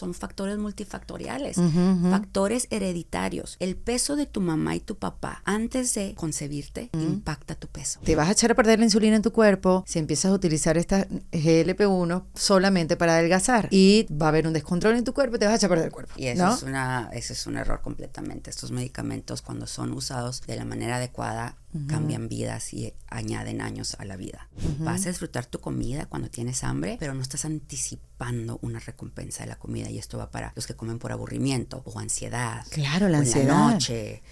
son factores multifactoriales, Uh-huh. factores hereditarios. El peso de tu mamá y tu papá antes de concebirte impacta tu peso. Te vas a echar a perder la insulina en tu cuerpo si empiezas a utilizar esta GLP-1 solamente para adelgazar. Y va a haber un descontrol en tu cuerpo y te vas a echar a perder el cuerpo. Y eso, ¿no? ese es un error completamente. Estos medicamentos, cuando son usados de la manera adecuada, cambian vidas y añaden años a la vida. Vas a disfrutar tu comida cuando tienes hambre, pero no estás anticipando una recompensa de la comida, y esto va para los que comen por aburrimiento o ansiedad. Claro, la o ansiedad. En la noche.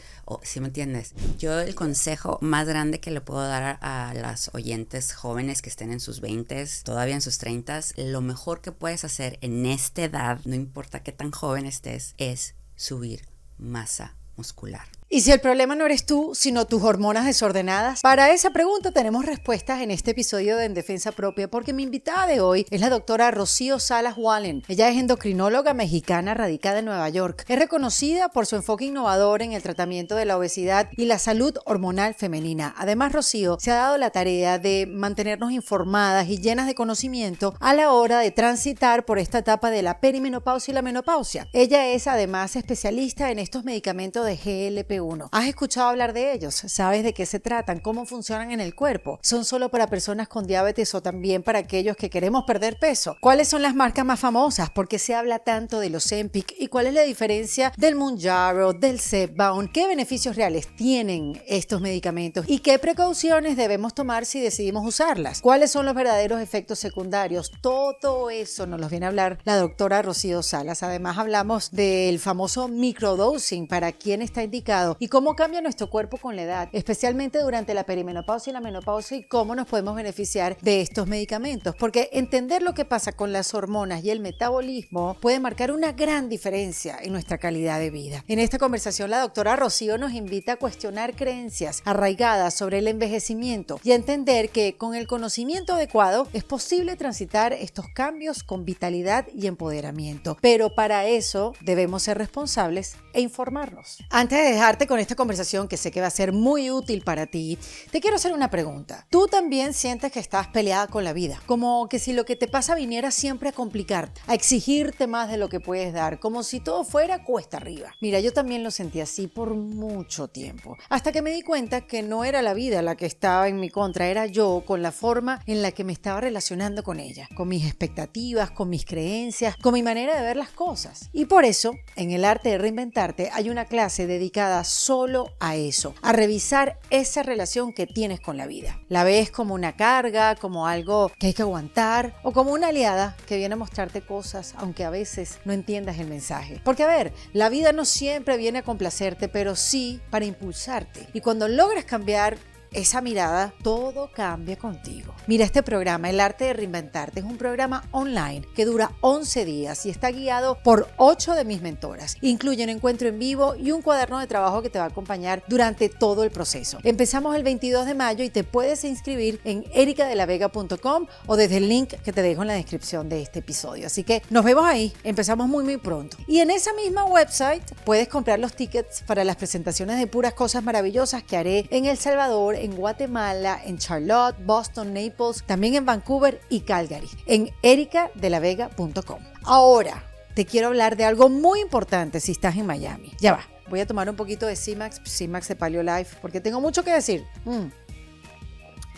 ¿Sí me entiendes? Yo el consejo más grande que le puedo dar a las oyentes jóvenes que estén en sus 20s, todavía en sus 30s, lo mejor que puedes hacer en esta edad, no importa qué tan joven estés, es subir masa muscular. Y si el problema no eres tú, sino tus hormonas desordenadas, para esa pregunta tenemos respuestas en este episodio de En Defensa Propia, porque mi invitada de hoy es la doctora Rocío Salas Wallen. Ella es endocrinóloga mexicana radicada en Nueva York. Es reconocida por su enfoque innovador en el tratamiento de la obesidad y la salud hormonal femenina. Además, Rocío se ha dado la tarea de mantenernos informadas y llenas de conocimiento a la hora de transitar por esta etapa de la perimenopausia y la menopausia. Ella es además especialista en estos medicamentos de GLP-1. ¿Has escuchado hablar de ellos? ¿Sabes de qué se tratan? ¿Cómo funcionan en el cuerpo? ¿Son solo para personas con diabetes o también para aquellos que queremos perder peso? ¿Cuáles son las marcas más famosas? ¿Por qué se habla tanto del Ozempic? ¿Y cuál es la diferencia del Mounjaro, del Zepbound? ¿Qué beneficios reales tienen estos medicamentos? ¿Y qué precauciones debemos tomar si decidimos usarlas? ¿Cuáles son los verdaderos efectos secundarios? Todo eso nos los viene a hablar la doctora Rocío Salas. Además, hablamos del famoso microdosing, para quién está indicado y cómo cambia nuestro cuerpo con la edad, especialmente durante la perimenopausia y la menopausia, y cómo nos podemos beneficiar de estos medicamentos, porque entender lo que pasa con las hormonas y el metabolismo puede marcar una gran diferencia en nuestra calidad de vida. En esta conversación, la doctora Rocío nos invita a cuestionar creencias arraigadas sobre el envejecimiento y a entender que con el conocimiento adecuado es posible transitar estos cambios con vitalidad y empoderamiento, pero para eso debemos ser responsables e informarnos. Antes de dejarte con esta conversación, que sé que va a ser muy útil para ti, te quiero hacer una pregunta. ¿Tú también sientes que estás peleada con la vida? Como que si lo que te pasa viniera siempre a complicarte, a exigirte más de lo que puedes dar, como si todo fuera cuesta arriba. Mira, yo también lo sentí así por mucho tiempo, hasta que me di cuenta que no era la vida la que estaba en mi contra, era yo con la forma en la que me estaba relacionando con ella, con mis expectativas, con mis creencias, con mi manera de ver las cosas. Y por eso, en el arte de reinventarte, hay una clase dedicada solo a eso, a revisar esa relación que tienes con la vida. ¿La ves como una carga, como algo que hay que aguantar, o como una aliada que viene a mostrarte cosas, aunque a veces no entiendas el mensaje? Porque a ver, la vida no siempre viene a complacerte, pero sí para impulsarte. Y cuando logras cambiar esa mirada, todo cambia contigo. Mira, este programa, El Arte de Reinventarte, es un programa online que dura 11 días y está guiado por 8 de mis mentoras. Incluye un encuentro en vivo y un cuaderno de trabajo que te va a acompañar durante todo el proceso. Empezamos el 22 de mayo y te puedes inscribir en ericadelavega.com o desde el link que te dejo en la descripción de este episodio. Así que nos vemos ahí, empezamos muy pronto. Y en esa misma website puedes comprar los tickets para las presentaciones de puras cosas maravillosas que haré en El Salvador, en Guatemala, en Charlotte, Boston, Naples, también en Vancouver y Calgary, en ericadelavega.com. Ahora, te quiero hablar de algo muy importante si estás en Miami. Ya va, voy a tomar un poquito de C-Max de Paleo Life, porque tengo mucho que decir.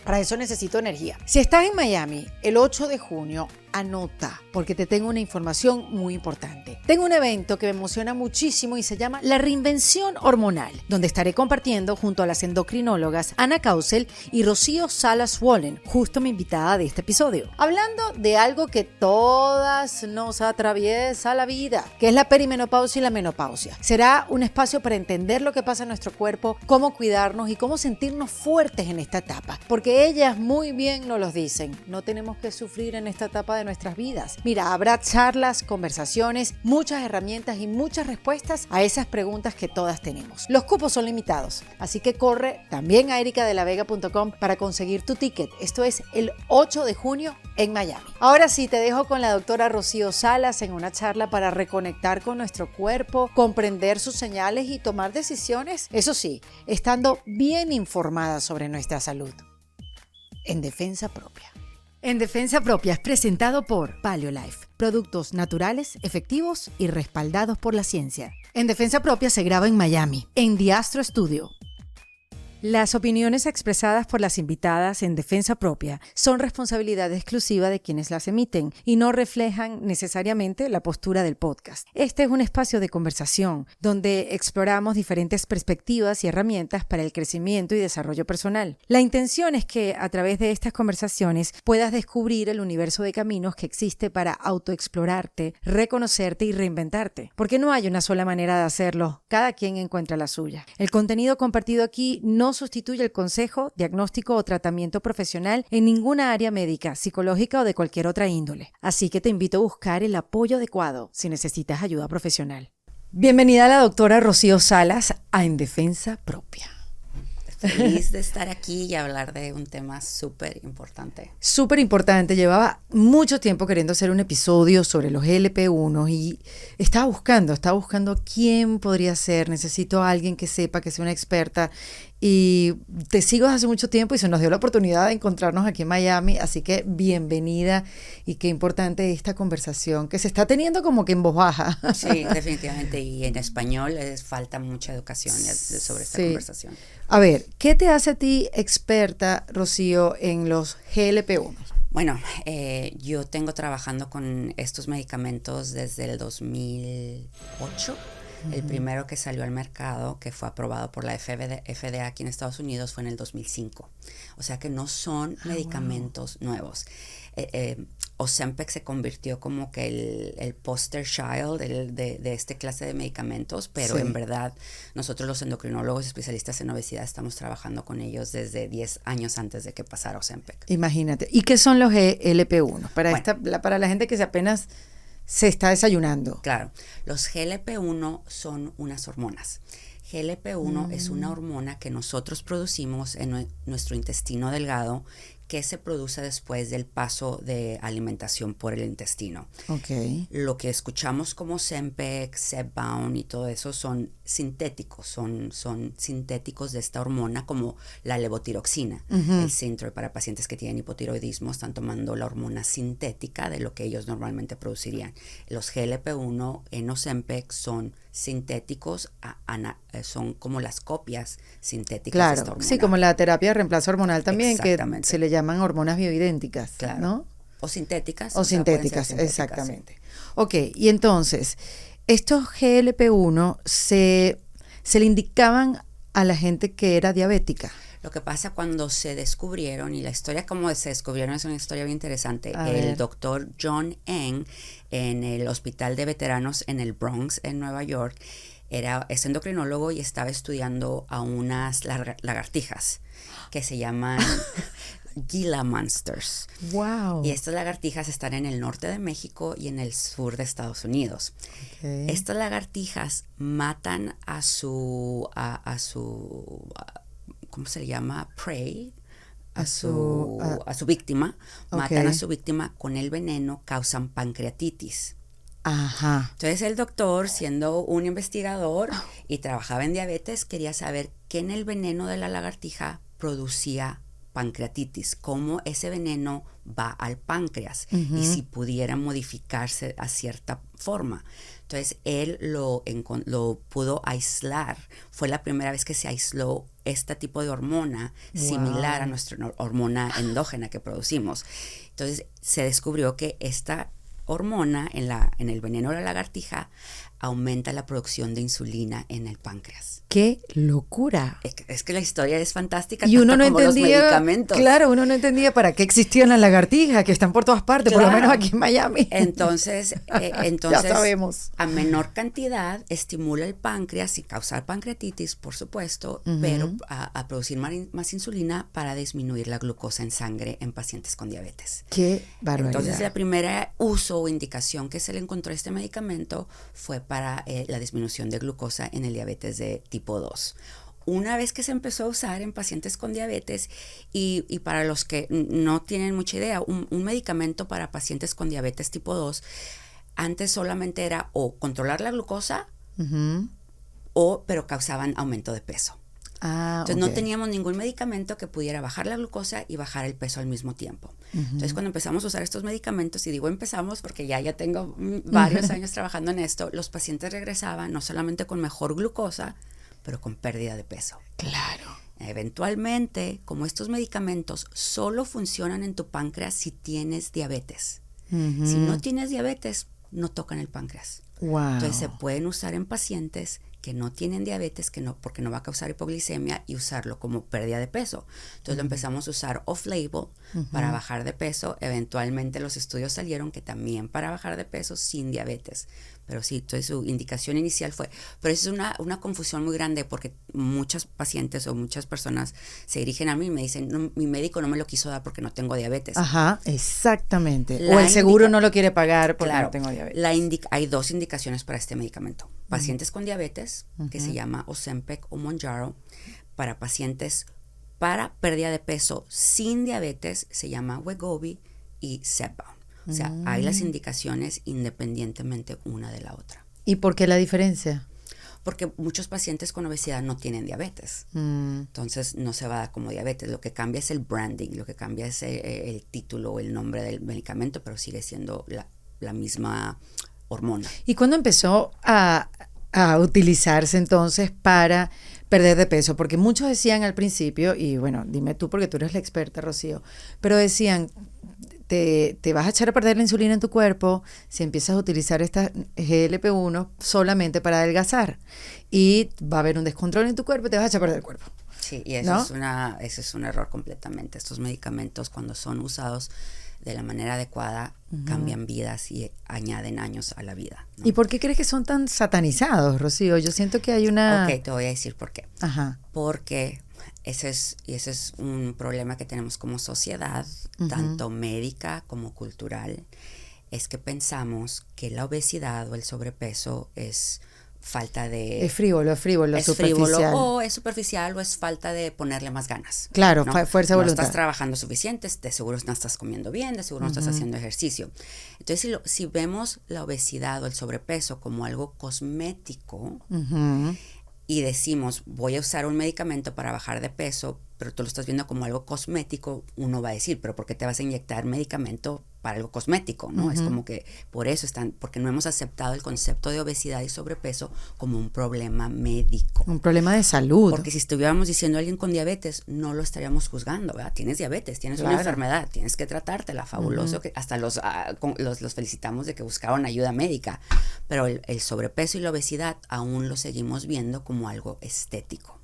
Para eso necesito energía. Si estás en Miami, el 8 de junio, anota, porque te tengo una información muy importante. Tengo un evento que me emociona muchísimo y se llama La Reinvención Hormonal, donde estaré compartiendo junto a las endocrinólogas Ana Causel y Rocío Salas Wallen, justo mi invitada de este episodio, hablando de algo que todas nos atraviesa la vida, que es la perimenopausia y la menopausia. Será un espacio para entender lo que pasa en nuestro cuerpo, cómo cuidarnos y cómo sentirnos fuertes en esta etapa, porque ellas muy bien nos lo dicen, no tenemos que sufrir en esta etapa de nuestras vidas. Mira, habrá charlas, conversaciones, muchas herramientas y muchas respuestas a esas preguntas que todas tenemos. Los cupos son limitados, así que corre también a ericadelavega.com para conseguir tu ticket. Esto es el 8 de junio en Miami. Ahora sí, te dejo con la doctora Rocío Salas en una charla para reconectar con nuestro cuerpo, comprender sus señales y tomar decisiones, eso sí, estando bien informada sobre nuestra salud. En Defensa Propia. En Defensa Propia es presentado por Paleo Life, productos naturales, efectivos y respaldados por la ciencia. En Defensa Propia se graba en Miami, en The Astro Studio. Las opiniones expresadas por las invitadas en Defensa Propia son responsabilidad exclusiva de quienes las emiten y no reflejan necesariamente la postura del podcast. Este es un espacio de conversación donde exploramos diferentes perspectivas y herramientas para el crecimiento y desarrollo personal. La intención es que a través de estas conversaciones puedas descubrir el universo de caminos que existe para autoexplorarte, reconocerte y reinventarte. Porque no hay una sola manera de hacerlo, cada quien encuentra la suya. El contenido compartido aquí no sustituye el consejo, diagnóstico o tratamiento profesional en ninguna área médica, psicológica o de cualquier otra índole. Así que te invito a buscar el apoyo adecuado si necesitas ayuda profesional. Bienvenida a la doctora Rocío Salas a En Defensa Propia. Feliz de estar aquí y hablar de un tema súper importante. Súper importante. Llevaba mucho tiempo queriendo hacer un episodio sobre los GLP-1 y estaba buscando quién podría ser. Necesito a alguien que sepa, que sea una experta. Y te sigo desde hace mucho tiempo y se nos dio la oportunidad de encontrarnos aquí en Miami, así que bienvenida y qué importante esta conversación que se está teniendo como que en voz baja. Sí, definitivamente, y en español les falta mucha educación sobre esta conversación. A ver, ¿qué te hace a ti experta, Rocío, en los GLP-1? Bueno, yo tengo trabajando con estos medicamentos desde el 2008. El primero que salió al mercado, que fue aprobado por la FDA aquí en Estados Unidos, fue en el 2005. O sea que no son medicamentos nuevos. Ozempic se convirtió como que el poster child de este clase de medicamentos, pero en verdad nosotros los endocrinólogos especialistas en obesidad estamos trabajando con ellos desde 10 años antes de que pasara Ozempic. Imagínate. ¿Y qué son los GLP-1? Para la gente que apenas se está desayunando. Claro, los GLP-1 son unas hormonas. GLP-1 es una hormona que nosotros producimos en nuestro intestino delgado, que se produce después del paso de alimentación por el intestino. Okay. Lo que escuchamos como Ozempic, Zepbound y todo eso son sintéticos, son sintéticos de esta hormona, como la levotiroxina. El Synthroid, para pacientes que tienen hipotiroidismo, están tomando la hormona sintética de lo que ellos normalmente producirían. Los GLP-1 en Ozempic son sintéticos, son como las copias sintéticas de esta hormona. Sí, como la terapia de reemplazo hormonal también, que se le llaman hormonas bioidénticas, claro, ¿no? O sintéticas. O sintéticas, exactamente. Sí. Ok, y entonces, estos GLP-1 se le indicaban a la gente que era diabética. Lo que pasa cuando se descubrieron, y la historia como se descubrieron es una historia bien interesante. El doctor John Eng, en el hospital de veteranos en el Bronx, en Nueva York, es endocrinólogo y estaba estudiando a unas lagartijas que se llaman Gila monsters. Wow. Y estas lagartijas están en el norte de México y en el sur de Estados Unidos. Okay. Estas lagartijas matan a su ¿cómo se le llama? Prey. A su víctima. Matan a su víctima con el veneno, causan pancreatitis. Ajá. Entonces el doctor, siendo un investigador y trabajaba en diabetes, quería saber qué en el veneno de la lagartija producía pancreatitis, cómo ese veneno va al páncreas y si pudiera modificarse a cierta forma. Entonces él lo pudo aislar. Fue la primera vez que se aisló este tipo de hormona similar a nuestra hormona endógena que producimos. Entonces se descubrió que esta hormona en el veneno de la lagartija aumenta la producción de insulina en el páncreas. ¡Qué locura! Es que la historia es fantástica, y uno no como entendía, los medicamentos. Claro, uno no entendía para qué existían las lagartijas, que están por todas partes, por lo menos aquí en Miami. Entonces ya sabemos. A menor cantidad estimula el páncreas y causa pancreatitis, por supuesto, pero a producir más insulina para disminuir la glucosa en sangre en pacientes con diabetes. ¡Qué barbaridad! Entonces, la primera uso o indicación que se le encontró a este medicamento fue para la disminución de glucosa en el diabetes de tipo 2. Una vez que se empezó a usar en pacientes con diabetes y para los que no tienen mucha idea, un medicamento para pacientes con diabetes tipo 2 antes solamente era o controlar la glucosa pero causaban aumento de peso. Entonces ok. no teníamos ningún medicamento que pudiera bajar la glucosa y bajar el peso al mismo tiempo. Entonces cuando empezamos a usar estos medicamentos, y digo empezamos porque ya tengo varios años trabajando en esto, los pacientes regresaban no solamente con mejor glucosa, pero con pérdida de peso. Claro. Eventualmente, como estos medicamentos solo funcionan en tu páncreas si tienes diabetes. Si no tienes diabetes, no tocan el páncreas. Wow. Entonces se pueden usar en pacientes que no tienen diabetes, porque no va a causar hipoglicemia, y usarlo como pérdida de peso. Entonces lo empezamos a usar off-label para bajar de peso. Eventualmente los estudios salieron que también para bajar de peso sin diabetes. Pero sí, entonces su indicación inicial fue, pero eso es una confusión muy grande porque muchos pacientes o muchas personas se dirigen a mí y me dicen, no, mi médico no me lo quiso dar porque no tengo diabetes. Ajá, exactamente. O el seguro no lo quiere pagar porque no tengo diabetes. Hay 2 indicaciones para este medicamento. Pacientes con diabetes, que se llama Ozempic o Mounjaro. Para pacientes para pérdida de peso sin diabetes, se llama Wegovy y Zepbound. O sea, hay las indicaciones independientemente una de la otra. ¿Y por qué la diferencia? Porque muchos pacientes con obesidad no tienen diabetes. Entonces no se va a dar como diabetes. Lo que cambia es el branding, lo que cambia es el título o el nombre del medicamento, pero sigue siendo la misma hormona. ¿Y cuándo empezó a utilizarse entonces para perder de peso? Porque muchos decían al principio, y bueno, dime tú porque tú eres la experta, Rocío, pero decían, te vas a echar a perder la insulina en tu cuerpo si empiezas a utilizar esta GLP-1 solamente para adelgazar, y va a haber un descontrol en tu cuerpo y te vas a echar a perder el cuerpo. Sí, y eso, ¿no? Ese es un error completamente. Estos medicamentos, cuando son usados de la manera adecuada, cambian vidas y añaden años a la vida, ¿no? ¿Y por qué crees que son tan satanizados, Rocío? Yo siento que hay una... Ok, te voy a decir por qué. Ajá. Porque ese es un problema que tenemos como sociedad, tanto médica como cultural, es que pensamos que la obesidad o el sobrepeso es falta de... Es frívolo, es superficial. Frívolo, o es superficial, o es falta de ponerle más ganas. Claro, ¿no? Fuerza de voluntad. No estás trabajando suficiente, de seguro no estás comiendo bien, de seguro no estás haciendo ejercicio. Entonces, si vemos la obesidad o el sobrepeso como algo cosmético, y decimos, voy a usar un medicamento para bajar de peso, pero tú lo estás viendo como algo cosmético, uno va a decir, pero ¿por qué te vas a inyectar medicamento para algo cosmético? ¿No? Es como que por eso porque no hemos aceptado el concepto de obesidad y sobrepeso como un problema médico. Un problema de salud. Porque si estuviéramos diciendo a alguien con diabetes, no lo estaríamos juzgando, ¿verdad? Tienes diabetes, tienes una enfermedad, tienes que tratártela, fabuloso, que hasta los felicitamos de que buscaron ayuda médica, pero el sobrepeso y la obesidad aún lo seguimos viendo como algo estético.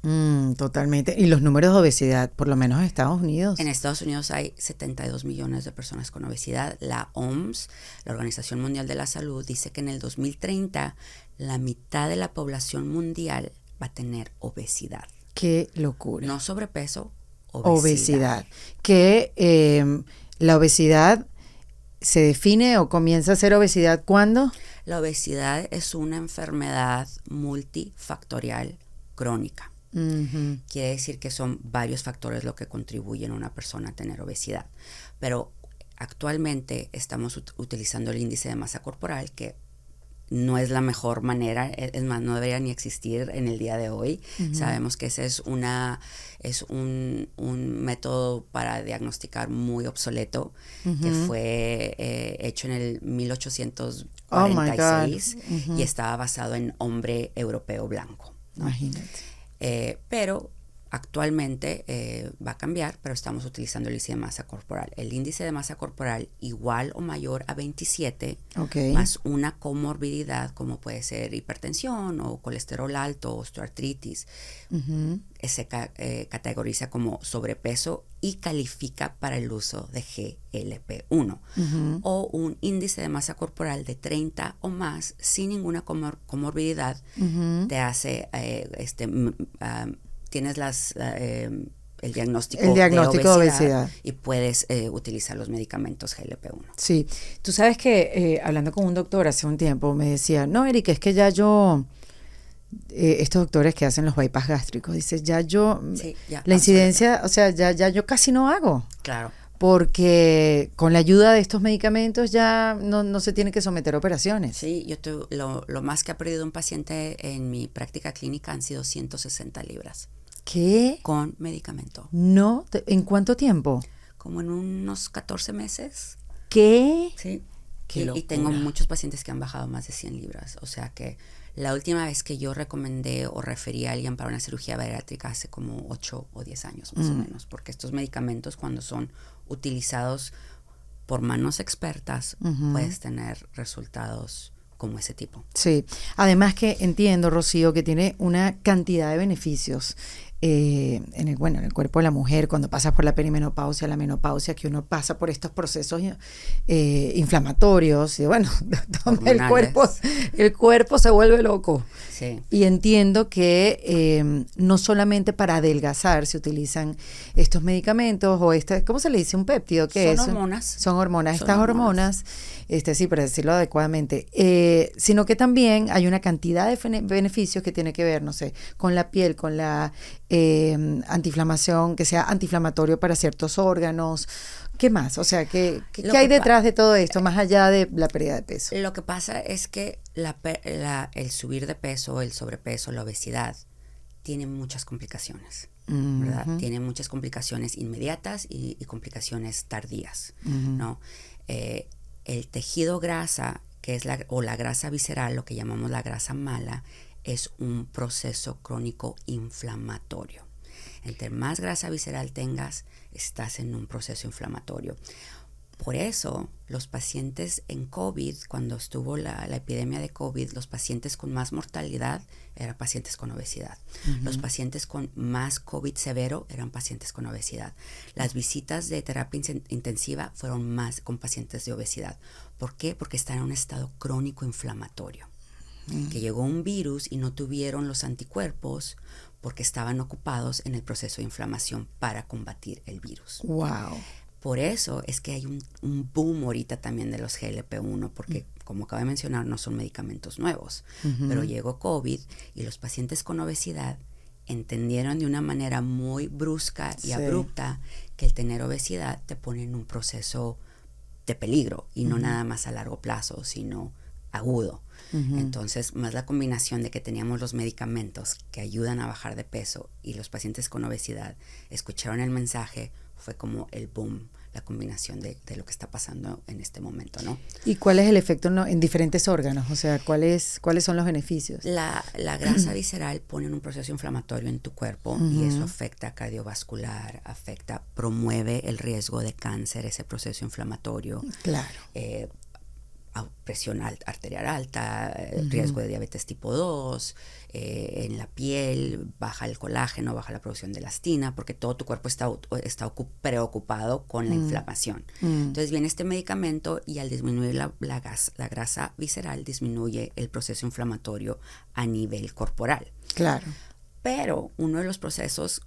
Totalmente. Y los números de obesidad, por lo menos en Estados Unidos. En Estados Unidos hay 72 millones de personas con obesidad. La OMS, la Organización Mundial de la Salud, dice que en el 2030 la mitad de la población mundial va a tener obesidad. ¡Qué locura! No sobrepeso, obesidad. Que la obesidad se define o comienza a ser obesidad ¿cuándo? La obesidad es una enfermedad multifactorial crónica. Quiere decir que son varios factores lo que contribuyen a una persona a tener obesidad. Pero actualmente estamos utilizando el índice de masa corporal, que no es la mejor manera, es más, no debería ni existir en el día de hoy. Sabemos que ese es un método para diagnosticar muy obsoleto, que fue hecho en el 1846 y estaba basado en hombre europeo blanco, ¿no? Imagínate. Pero actualmente va a cambiar, pero estamos utilizando el índice de masa corporal. El índice de masa corporal igual o mayor a 27, más una comorbididad como puede ser hipertensión o colesterol alto, osteoartritis, se categoriza como sobrepeso y califica para el uso de GLP-1. O un índice de masa corporal de 30 o más sin ninguna comorbidad te hace tienes el diagnóstico de obesidad y puedes utilizar los medicamentos GLP-1. Sí, tú sabes que hablando con un doctor hace un tiempo me decía, no, Erika, es que ya yo, estos doctores que hacen los bypass gástricos, dice, ya yo, la incidencia, o sea, ya yo casi no hago. Claro. Porque con la ayuda de estos medicamentos ya no se tiene que someter a operaciones. Sí, lo más que ha perdido un paciente en mi práctica clínica han sido 160 libras. ¿Qué? Con medicamento. No, ¿en cuánto tiempo? Como en unos 14 meses. ¿Qué? Sí. Qué Y tengo locura. muchos pacientes que han bajado más de 100 libras. O sea que la última vez que yo recomendé o referí a alguien para una cirugía bariátrica hace como 8 o 10 años más o menos. Porque estos medicamentos, cuando son utilizados por manos expertas, puedes tener resultados como ese tipo. Sí, además que entiendo, Rocío, que tiene una cantidad de beneficios en el cuerpo de la mujer cuando pasa por la perimenopausia, la menopausia, que uno pasa por estos procesos inflamatorios y bueno, donde el cuerpo se vuelve loco. Sí. Y entiendo que no solamente para adelgazar se utilizan estos medicamentos o ¿cómo se le dice? ¿Un péptido? ¿Qué es? Son hormonas. Son hormonas. Estas hormonas, sí, para decirlo adecuadamente, sino que también hay una cantidad de beneficios que tiene que ver, no sé, con la piel, con la antiinflamación, que sea antiinflamatorio para ciertos órganos. ¿Qué más? O sea, ¿qué hay detrás de todo esto, más allá de la pérdida de peso? Lo que pasa es que el subir de peso, el sobrepeso, la obesidad, tiene muchas complicaciones, ¿verdad? Tiene muchas complicaciones inmediatas y complicaciones tardías, ¿no? El tejido grasa, que es la grasa visceral, lo que llamamos la grasa mala, es un proceso crónico inflamatorio. Entre más grasa visceral tengas, estás en un proceso inflamatorio. Por eso, los pacientes en COVID, cuando estuvo la epidemia de COVID, los pacientes con más mortalidad eran pacientes con obesidad. Los pacientes con más COVID severo eran pacientes con obesidad. Las visitas de terapia intensiva fueron más con pacientes de obesidad. ¿Por qué? Porque están en un estado crónico inflamatorio. Que llegó un virus y no tuvieron los anticuerpos porque estaban ocupados en el proceso de inflamación para combatir el virus. Wow. Por eso es que hay un boom ahorita también de los GLP-1, porque como acabo de mencionar, no son medicamentos nuevos, pero llegó COVID y los pacientes con obesidad entendieron de una manera muy brusca y abrupta que el tener obesidad te pone en un proceso de peligro y no nada más a largo plazo, sino agudo. Entonces, más la combinación de que teníamos los medicamentos que ayudan a bajar de peso y los pacientes con obesidad escucharon el mensaje, fue como el boom, la combinación de lo que está pasando en este momento, ¿no? ¿Y cuál es el efecto en diferentes órganos? O sea, ¿cuáles son los beneficios? La grasa visceral pone en un proceso inflamatorio en tu cuerpo y eso afecta cardiovascular, promueve el riesgo de cáncer, ese proceso inflamatorio. Claro. Presión arterial alta, riesgo de diabetes tipo 2, en la piel, baja el colágeno, baja la producción de elastina, porque todo tu cuerpo está preocupado con la inflamación. Entonces viene este medicamento y al disminuir la grasa visceral, disminuye el proceso inflamatorio a nivel corporal. Claro. Pero uno de los procesos,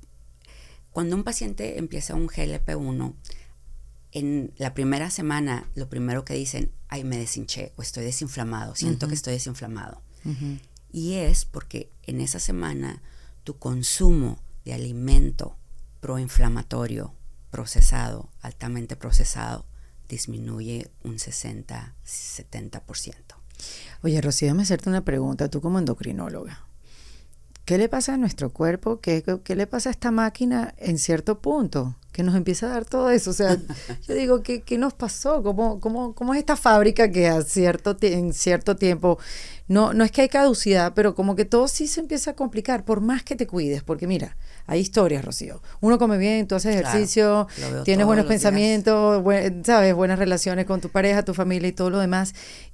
cuando un paciente empieza un GLP-1, en la primera semana, lo primero que dicen, ay, me deshinché o estoy desinflamado, siento que estoy desinflamado. Y es porque en esa semana tu consumo de alimento proinflamatorio, procesado, altamente procesado, disminuye un 60-70%. Oye, Rocío, déjame hacerte una pregunta, tú como endocrinóloga. ¿Qué le pasa a nuestro cuerpo? ¿Qué le pasa a esta máquina en cierto punto? Que nos empieza a dar todo eso. O sea, yo digo, ¿qué nos pasó? ¿Cómo es esta fábrica que en cierto tiempo, no es que hay caducidad, pero como que todo sí se empieza a complicar, por más que te cuides? Porque mira, hay historias, Rocío. Uno come bien, tú haces ejercicio, tienes buenos pensamientos, ¿sabes? Buenas relaciones con tu pareja, tu familia y todo lo demás.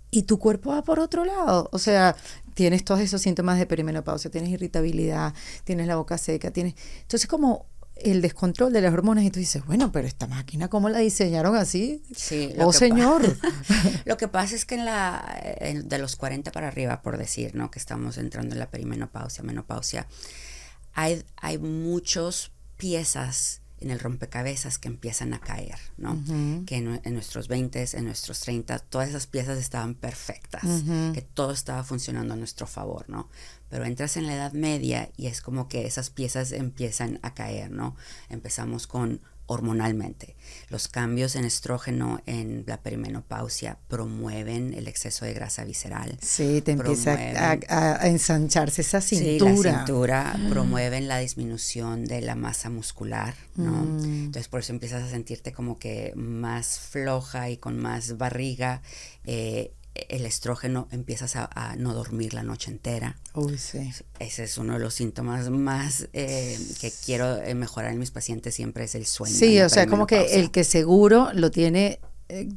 Y tu cuerpo va por otro lado. O sea, tienes todos esos síntomas de perimenopausia, tienes irritabilidad, tienes la boca seca, entonces como el descontrol de las hormonas y tú dices, bueno, pero esta máquina, ¿cómo la diseñaron así? Sí. Señor. Lo que pasa es que de los 40 para arriba, por decir, ¿no? Que estamos entrando en la perimenopausia, menopausia, hay muchas piezas en el rompecabezas que empiezan a caer, ¿no? Que en nuestros 20, en nuestros 30, todas esas piezas estaban perfectas, que todo estaba funcionando a nuestro favor, ¿no? Pero entras en la edad media y es como que esas piezas empiezan a caer, ¿no? Empezamos con hormonalmente. Los cambios en estrógeno en la perimenopausia promueven el exceso de grasa visceral. Sí, te empieza a ensancharse esa cintura. Sí, la cintura promueven la disminución de la masa muscular, ¿no? Entonces por eso empiezas a sentirte como que más floja y con más barriga. El estrógeno, empiezas a no dormir la noche entera. Uy, sí. Ese es uno de los síntomas más que quiero mejorar en mis pacientes, siempre es el sueño. Sí, o sea, como que el que seguro lo tiene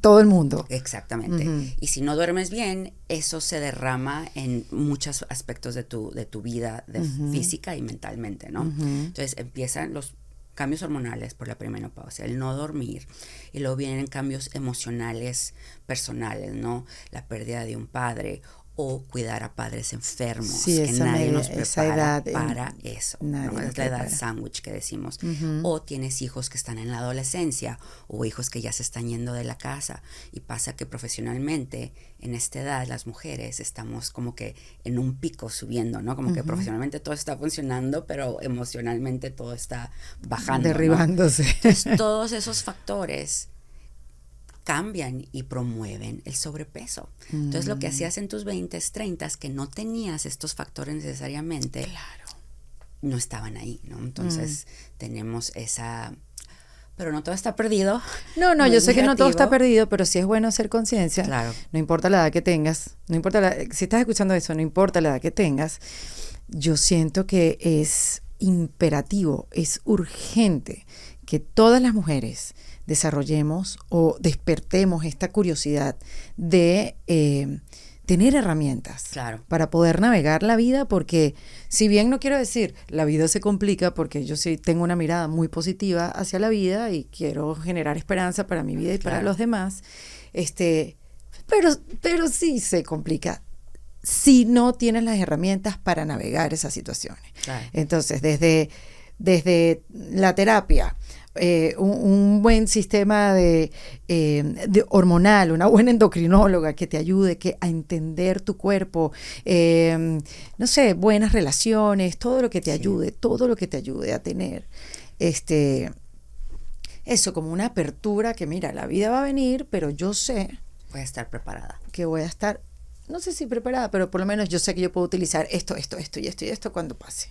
todo el mundo. Exactamente. Y si no duermes bien, eso se derrama en muchos aspectos de tu vida física y mentalmente, ¿no? Entonces empiezan los cambios hormonales por la perimenopausia, el no dormir, y luego vienen cambios emocionales personales, ¿no? La pérdida de un padre o cuidar a padres enfermos, sí, que nadie nos prepara edad, para eso, ¿no? Es la edad sándwich que decimos. O tienes hijos que están en la adolescencia o hijos que ya se están yendo de la casa, y pasa que profesionalmente en esta edad las mujeres estamos como que en un pico subiendo, ¿no? Como que profesionalmente todo está funcionando, pero emocionalmente todo está bajando, derribándose, ¿no? Entonces, todos esos factores cambian y promueven el sobrepeso. Entonces lo que hacías en tus 20s, 30s, que no tenías estos factores necesariamente, claro, no estaban ahí, ¿no? Entonces tenemos esa... Pero no todo está perdido. No, yo sé que no todo está perdido, pero sí es bueno hacer conciencia. Claro. No importa la edad que tengas, no importa si estás escuchando eso, no importa la edad que tengas, yo siento que es imperativo, es urgente que todas las mujeres desarrollemos o despertemos esta curiosidad de tener herramientas para poder navegar la vida, porque si bien no quiero decir la vida se complica, porque yo sí tengo una mirada muy positiva hacia la vida y quiero generar esperanza para mi vida y para los demás, pero sí se complica si no tienes las herramientas para navegar esas situaciones. Claro. Entonces, desde la terapia, un buen sistema de hormonal, una buena endocrinóloga que te ayude a entender tu cuerpo, no sé, buenas relaciones, todo lo que te ayude a tener eso, como una apertura que mira, la vida va a venir, pero yo sé, voy a estar preparada, que voy a estar, no sé si preparada, pero por lo menos yo sé que yo puedo utilizar esto y esto cuando pase.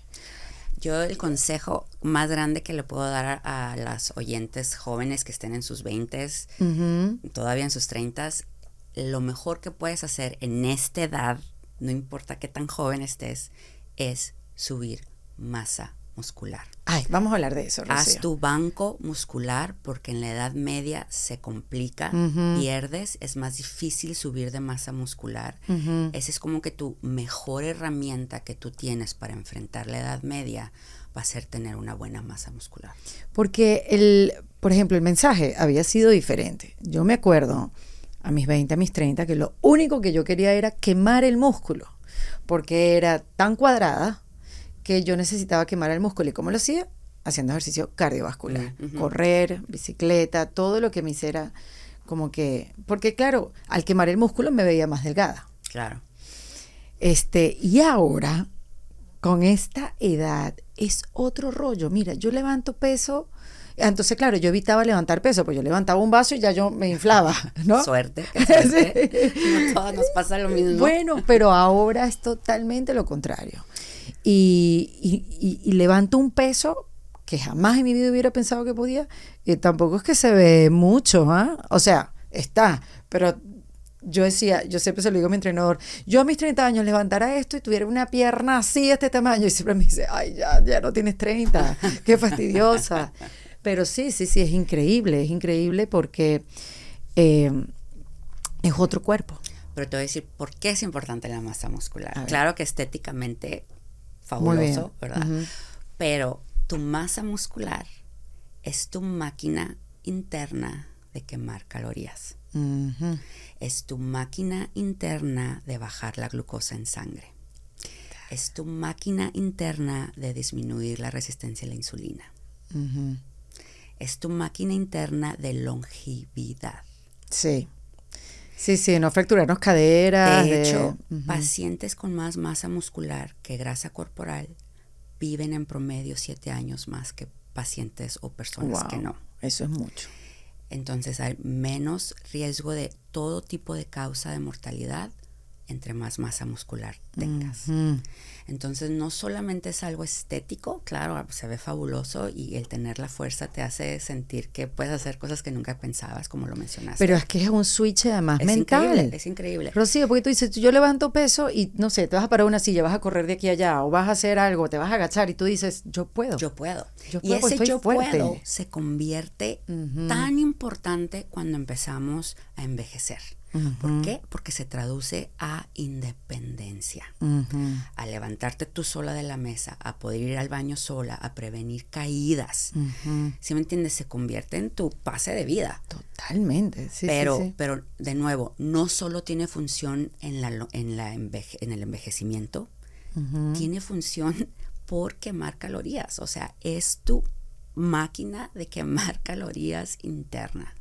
Yo el consejo más grande que le puedo dar a las oyentes jóvenes que estén en sus 20s, todavía en sus 30s, lo mejor que puedes hacer en esta edad, no importa qué tan joven estés, es subir masa muscular. Ay, vamos a hablar de eso, Rocío. Haz tu banco muscular, porque en la edad media se complica, pierdes, es más difícil subir de masa muscular. Esa es como que tu mejor herramienta que tú tienes para enfrentar la edad media, va a ser tener una buena masa muscular. Porque por ejemplo, el mensaje había sido diferente. Yo me acuerdo a mis 20, a mis 30, que lo único que yo quería era quemar el músculo, porque era tan cuadrada que yo necesitaba quemar el músculo. ¿Y cómo lo hacía? Haciendo ejercicio cardiovascular. Correr, bicicleta, todo lo que me hiciera como que... Porque claro, al quemar el músculo me veía más delgada. Claro. Y ahora, con esta edad, es otro rollo. Mira, yo levanto peso... Entonces, claro, yo evitaba levantar peso, pues yo levantaba un vaso y ya yo me inflaba, ¿no? Suerte, qué suerte. Sí. No todos nos pasa lo mismo. Bueno, pero ahora es totalmente lo contrario. Y levanto un peso que jamás en mi vida hubiera pensado que podía, y tampoco es que se ve mucho, ¿ah? O sea, está, pero yo decía, yo siempre se lo digo a mi entrenador, yo a mis 30 años levantara esto y tuviera una pierna así de este tamaño, y siempre me dice, ay, ya no tienes 30, qué fastidiosa. Pero sí, es increíble porque es otro cuerpo. Pero te voy a decir, ¿por qué es importante la masa muscular? Claro que estéticamente fabuloso, bien, ¿verdad? Pero tu masa muscular es tu máquina interna de quemar calorías. Es tu máquina interna de bajar la glucosa en sangre. Es tu máquina interna de disminuir la resistencia a la insulina. Es tu máquina interna de longevidad. Sí, no fracturarnos caderas. De hecho, pacientes con más masa muscular que grasa corporal viven en promedio 7 años más que pacientes o personas que no. eso es mucho. Entonces hay menos riesgo de todo tipo de causa de mortalidad entre más masa muscular tengas. Entonces no solamente es algo estético, claro, se ve fabuloso y el tener la fuerza te hace sentir que puedes hacer cosas que nunca pensabas, como lo mencionaste. Pero es que es un switch además es mental. Es increíble. Rocío, porque tú dices, yo levanto peso y no sé, te vas a parar una silla, vas a correr de aquí a allá o vas a hacer algo, te vas a agachar y tú dices, yo puedo. Yo puedo. Yo Y puedo, ese estoy yo fuerte. puedo se convierte tan importante cuando empezamos a envejecer. ¿Por qué? Porque se traduce a independencia, a levantarte tú sola de la mesa, a poder ir al baño sola, a prevenir caídas. ¿Sí me entiendes? Se convierte en tu pase de vida. Totalmente, sí, pero, sí. Pero, de nuevo, no solo tiene función en el envejecimiento, tiene función por quemar calorías. O sea, es tu máquina de quemar calorías interna.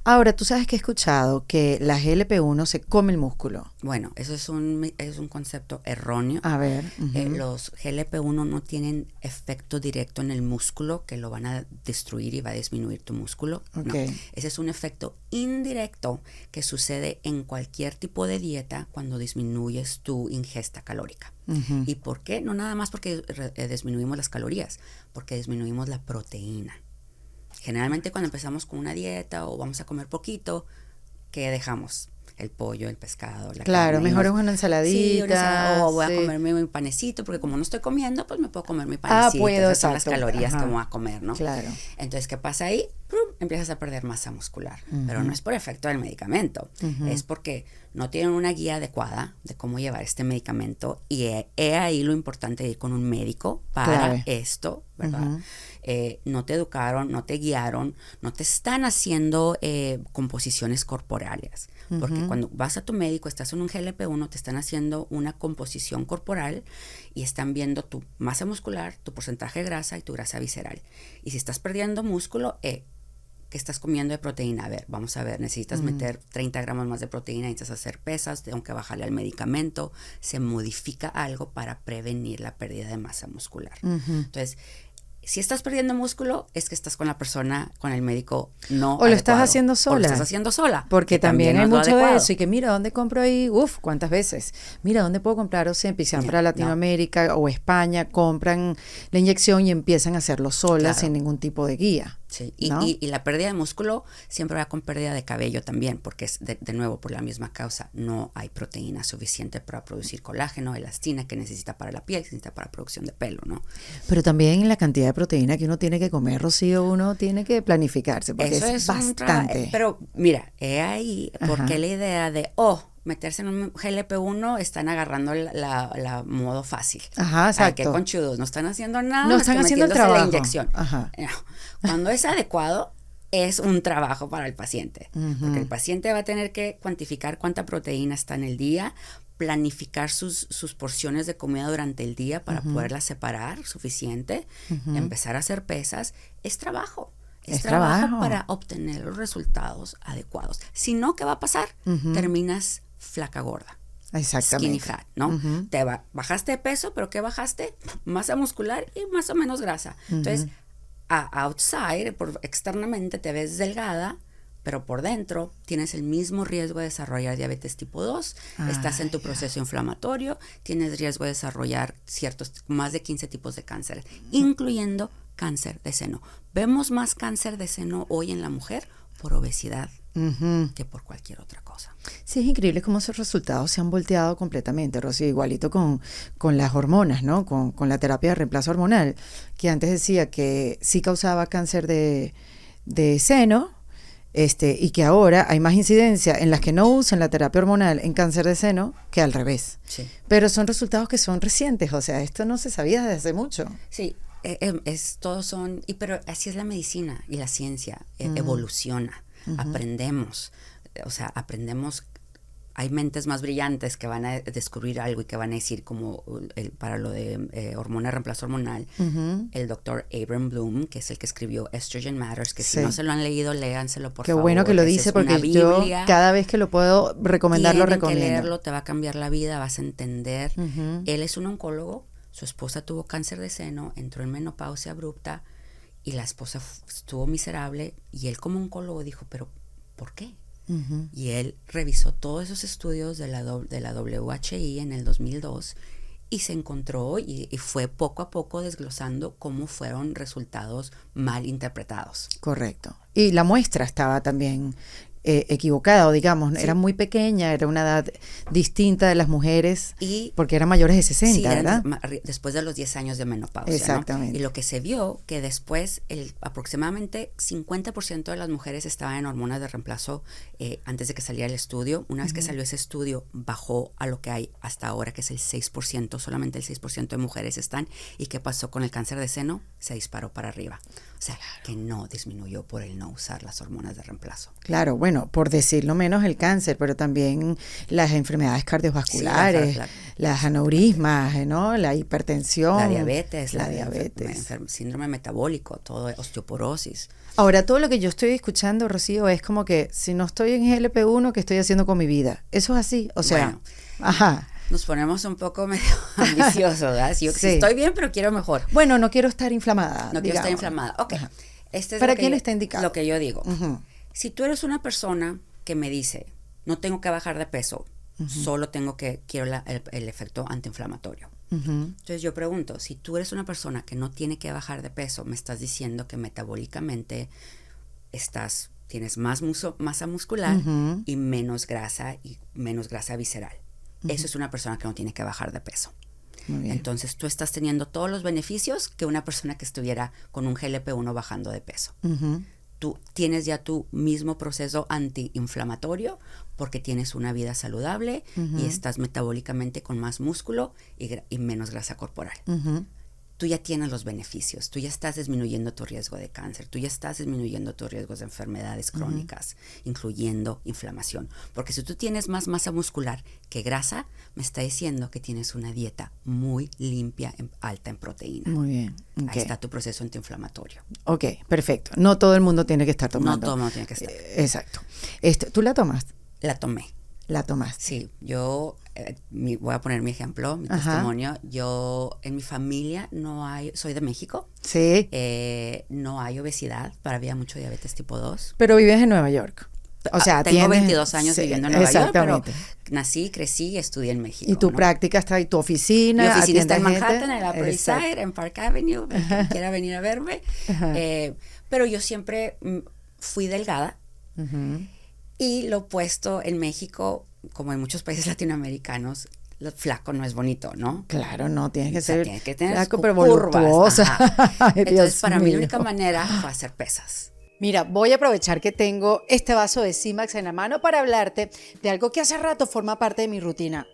Ahora, tú sabes que he escuchado que la GLP-1 se come el músculo. Bueno, eso es un concepto erróneo. A ver. Los GLP-1 no tienen efecto directo en el músculo que lo van a destruir y va a disminuir tu músculo. Okay. No, ese es un efecto indirecto que sucede en cualquier tipo de dieta cuando disminuyes tu ingesta calórica. ¿Y por qué? No nada más porque disminuimos las calorías, porque disminuimos la proteína. Generalmente cuando empezamos con una dieta o vamos a comer poquito, ¿qué dejamos? El pollo, el pescado, la claro, carne. mejor es una ensaladita. O voy a comerme mi panecito, porque como no estoy comiendo, pues me puedo comer mi panecito. Puedo, esas son las calorías que voy a comer, ¿no? Claro. Entonces, ¿qué pasa ahí? Empiezas a perder masa muscular. Pero no es por efecto del medicamento. Es porque no tienen una guía adecuada de cómo llevar este medicamento. Y he ahí lo importante de ir con un médico para esto, ¿verdad? No te educaron, no te guiaron, no te están haciendo composiciones corporales. Porque cuando vas a tu médico, estás en un GLP-1, te están haciendo una composición corporal y están viendo tu masa muscular, tu porcentaje de grasa y tu grasa visceral. Y si estás perdiendo músculo, ¿qué estás comiendo de proteína? A ver, vamos a ver, necesitas meter 30 gramos más de proteína, necesitas hacer pesas, tengo que bajarle al medicamento, se modifica algo para prevenir la pérdida de masa muscular. Entonces, si estás perdiendo músculo, es que estás con la persona, con el médico no o lo estás haciendo sola. O lo estás haciendo sola. Porque también hay no mucho de eso. Y que mira, ¿dónde compro ahí? ¿Cuántas veces? Mira, ¿dónde puedo comprar Ozempic? Si van para Latinoamérica o España, compran la inyección y empiezan a hacerlo solas sin ningún tipo de guía. Sí, ¿no? y la pérdida de músculo siempre va con pérdida de cabello también, porque es de nuevo por la misma causa. No hay proteína suficiente para producir colágeno, elastina que necesita para la piel, que necesita para producción de pelo, ¿no? Pero también la cantidad de proteína que uno tiene que comer, Rocío, uno tiene que planificarse, porque eso es bastante. Pero mira, ahí, ¿por qué la idea de, meterse en un GLP-1 están agarrando la modo fácil? Ajá, exacto. Qué conchudos, no están haciendo nada. No están haciendo el trabajo. La inyección. Ajá. No, cuando es adecuado, es un trabajo para el paciente, porque el paciente va a tener que cuantificar cuánta proteína está en el día, planificar sus porciones de comida durante el día para poderlas separar suficiente, empezar a hacer pesas. Es trabajo. Es trabajo para obtener los resultados adecuados. Si no, ¿qué va a pasar? Terminas flaca gorda. Exactamente. Skinny fat, ¿no? Bajaste de peso, pero ¿qué bajaste? Masa muscular y más o menos grasa. Entonces, outside, externamente te ves delgada, pero por dentro tienes el mismo riesgo de desarrollar diabetes tipo 2, estás en tu proceso inflamatorio, tienes riesgo de desarrollar más de 15 tipos de cáncer, incluyendo cáncer de seno. Vemos más cáncer de seno hoy en la mujer por obesidad que por cualquier otra cosa. Sí, es increíble cómo esos resultados se han volteado completamente, Rocío, igualito con las hormonas, ¿no? Con la terapia de reemplazo hormonal, que antes decía que sí causaba cáncer de seno, y que ahora hay más incidencia en las que no usan la terapia hormonal en cáncer de seno que al revés. Sí. Pero son resultados que son recientes, o sea, esto no se sabía desde hace mucho. Sí, pero así es la medicina y la ciencia, evoluciona, aprendemos, hay mentes más brillantes que van a descubrir algo y que van a decir como para lo de hormona reemplazo hormonal, el doctor Abram Bloom, que es el que escribió Estrogen Matters, que si no se lo han leído, léanselo por favor. Qué bueno que lo dice, porque yo cada vez que lo puedo recomendar, lo recomiendo. Que leerlo, te va a cambiar la vida, vas a entender. Él es un oncólogo, su esposa tuvo cáncer de seno, entró en menopausia abrupta y la esposa estuvo miserable y él como oncólogo dijo, pero ¿por qué? Y él revisó todos esos estudios de la WHI en el 2002 y se encontró y fue poco a poco desglosando cómo fueron resultados mal interpretados. Correcto. Y la muestra estaba también equivocada, o digamos, Sí. era muy pequeña, era una edad distinta de las mujeres, Y porque eran mayores de 60, sí, ¿verdad? después de los 10 años de menopausia, Exactamente. ¿no? Y lo que se vio, que después aproximadamente 50% de las mujeres estaban en hormonas de reemplazo antes de que saliera el estudio. Una vez que salió ese estudio, bajó a lo que hay hasta ahora, que es el 6%, solamente el 6% de mujeres están. ¿Y qué pasó con el cáncer de seno? Se disparó para arriba. O sea, que no disminuyó por el no usar las hormonas de reemplazo. Claro, bueno, por decirlo menos el cáncer, pero también las enfermedades cardiovasculares, Sí, las aneurismas, ¿no? La hipertensión, la diabetes, la diabetes. síndrome metabólico, todo, osteoporosis. Ahora, todo lo que yo estoy escuchando, Rocío, es como que si no estoy en GLP-1, ¿qué estoy haciendo con mi vida? Eso es así, o sea, Bueno, ajá. nos ponemos un poco medio ambiciosos, ¿verdad? Si Sí. estoy bien, pero quiero mejor. Bueno, no quiero estar inflamada. No quiero estar digamos. inflamada. Ok. Ajá. Este es ¿Para lo que quién yo- está indicado? Lo que yo digo. Ujú. Si tú eres una persona que me dice, no tengo que bajar de peso, solo quiero el efecto antiinflamatorio. Ujú. Entonces yo pregunto, si tú eres una persona que no tiene que bajar de peso, me estás diciendo que metabólicamente tienes más masa muscular Ujú. y menos grasa visceral. Eso es una persona que no tiene que bajar de peso. Muy bien. Entonces tú estás teniendo todos los beneficios que una persona que estuviera con un GLP-1 bajando de peso. Ujú. Tú tienes ya tu mismo proceso antiinflamatorio porque tienes una vida saludable y estás metabólicamente con más músculo y menos grasa corporal. Ujú. Tú ya tienes los beneficios, tú ya estás disminuyendo tu riesgo de cáncer, tú ya estás disminuyendo tus riesgos de enfermedades crónicas, incluyendo inflamación. Porque si tú tienes más masa muscular que grasa, me está diciendo que tienes una dieta muy limpia, alta en proteína. Muy bien. Ahí Ok. está tu proceso antiinflamatorio. Ok, perfecto. No todo el mundo tiene que estar tomando. No todo el mundo tiene que estar. Exacto. ¿Tú la tomas? La tomé. La tomas. Sí, yo voy a poner mi ejemplo, mi Ajá. testimonio. Yo, en mi familia soy de México, Sí. no hay obesidad, pero había mucho diabetes tipo 2. Pero vives en Nueva York. O sea, tengo tienes 22 años sí, viviendo en Nueva York, exactamente. pero nací, crecí y estudié en México. Y tu ¿no? práctica está ahí, tu oficina. Mi oficina está en atiendes Manhattan, gente. en la Upper East Exacto. Side, en Park Avenue, el que quiera venir a verme. Ajá. Pero yo siempre fui delgada. Ujú. Y lo opuesto en México, como en muchos países latinoamericanos, lo flaco no es bonito, ¿no? Claro, no, tienes que O sea, ser tienes que tener flaco, pero curvas, voluptuosa. ajá. Ay, Entonces, Dios para mí la mío. única manera fue hacer pesas. Mira, voy a aprovechar que tengo este vaso de Cimax en la mano para hablarte de algo que hace rato forma parte de mi rutina.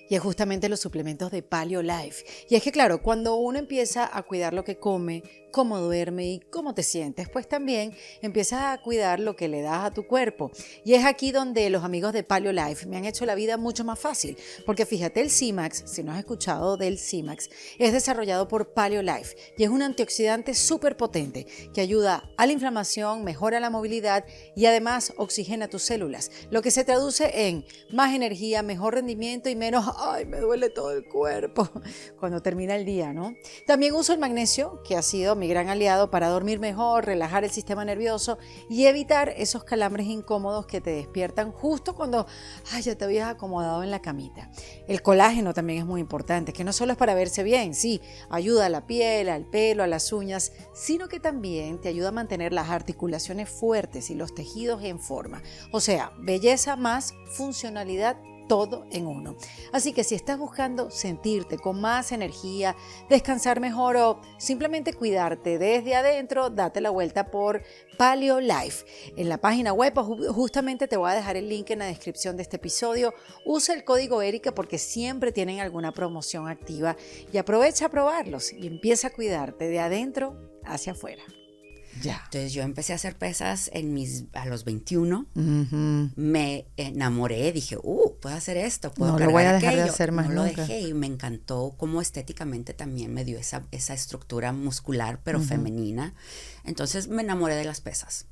Y es justamente los suplementos de Paleo Life. Y es que claro, cuando uno empieza a cuidar lo que come, cómo duerme y cómo te sientes, pues también empiezas a cuidar lo que le das a tu cuerpo. Y es aquí donde los amigos de Paleo Life me han hecho la vida mucho más fácil. Porque fíjate, el Cimax, si no has escuchado del Cimax, es desarrollado por Paleo Life y es un antioxidante súper potente que ayuda a la inflamación, mejora la movilidad y además oxigena tus células, lo que se traduce en más energía, mejor rendimiento y menos, ay, me duele todo el cuerpo cuando termina el día, ¿no? También uso el magnesio, que ha sido mi gran aliado para dormir mejor, relajar el sistema nervioso y evitar esos calambres incómodos que te despiertan justo cuando ya te habías acomodado en la camita. El colágeno también es muy importante, que no solo es para verse bien, sí, ayuda a la piel, al pelo, a las uñas, sino que también te ayuda a mantener las articulaciones fuertes y los tejidos en forma. O sea, belleza más funcionalidad, todo en uno. Así que si estás buscando sentirte con más energía, descansar mejor o simplemente cuidarte desde adentro, date la vuelta por Paleo Life. En la página web justamente te voy a dejar el link en la descripción de este episodio. Usa el código ERIKA porque siempre tienen alguna promoción activa y aprovecha a probarlos y empieza a cuidarte de adentro hacia afuera. Ya. Entonces yo empecé a hacer pesas a los 21. Uh-huh. Me enamoré, dije, puedo hacer esto, puedo No cargar lo voy a dejar aquello. de hacer más no lo nunca. dejé y me encantó cómo estéticamente también me dio esa estructura muscular, pero femenina. Entonces me enamoré de las pesas.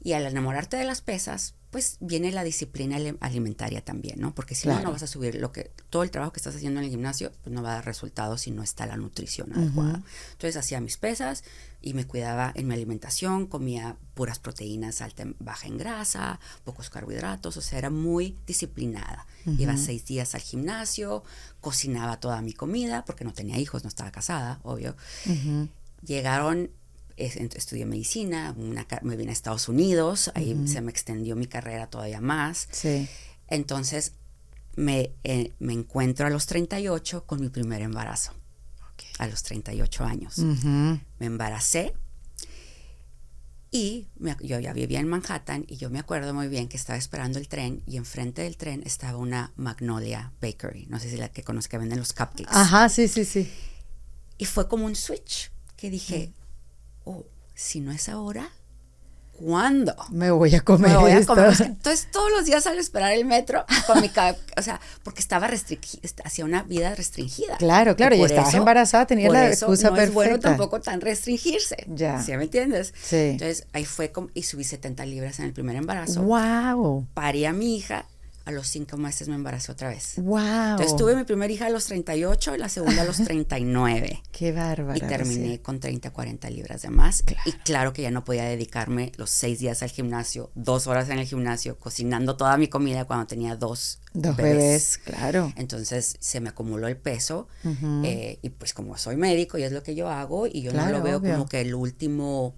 Y al enamorarte de las pesas, pues viene la disciplina alimentaria también, ¿no? Porque si Claro. no vas a subir todo el trabajo que estás haciendo en el gimnasio, pues no va a dar resultados si no está la nutrición adecuada. Entonces hacía mis pesas y me cuidaba en mi alimentación, comía puras proteínas baja en grasa, pocos carbohidratos, o sea, era muy disciplinada. Iba 6 días al gimnasio, cocinaba toda mi comida, porque no tenía hijos, no estaba casada, obvio. Llegaron... estudié medicina, me vine a Estados Unidos, ahí se me extendió mi carrera todavía más. Sí. Entonces me encuentro a los 38 con mi primer embarazo, a los 38 años. Me embaracé y yo ya vivía en Manhattan y yo me acuerdo muy bien que estaba esperando el tren y enfrente del tren estaba una Magnolia Bakery, no sé si la que conozco, que venden los cupcakes. Ajá, sí, sí, sí. Y fue como un switch que dije, si no es ahora, ¿cuándo? Me voy a comer esto. Entonces todos los días al esperar el metro, con mi o sea, porque estaba hacía una vida restringida. Claro, y estabas embarazada, tenías la excusa no perfecta. Es bueno tampoco tan restringirse. Ya. ¿Sí me entiendes? Sí. Entonces ahí fue y subí 70 libras en el primer embarazo. ¡Wow! Parí a mi hija. A los 5 meses me embaracé otra vez. ¡Wow! Entonces tuve mi primera hija a los 38 y la segunda a los 39. ¡Qué bárbara! Y terminé con 30, 40 libras de más. Claro. Y claro que ya no podía dedicarme los 6 días al gimnasio, 2 horas en el gimnasio, cocinando toda mi comida cuando tenía dos bebés. Claro. Entonces se me acumuló el peso. Y pues como soy médico y es lo que yo hago, y yo no lo veo como que el último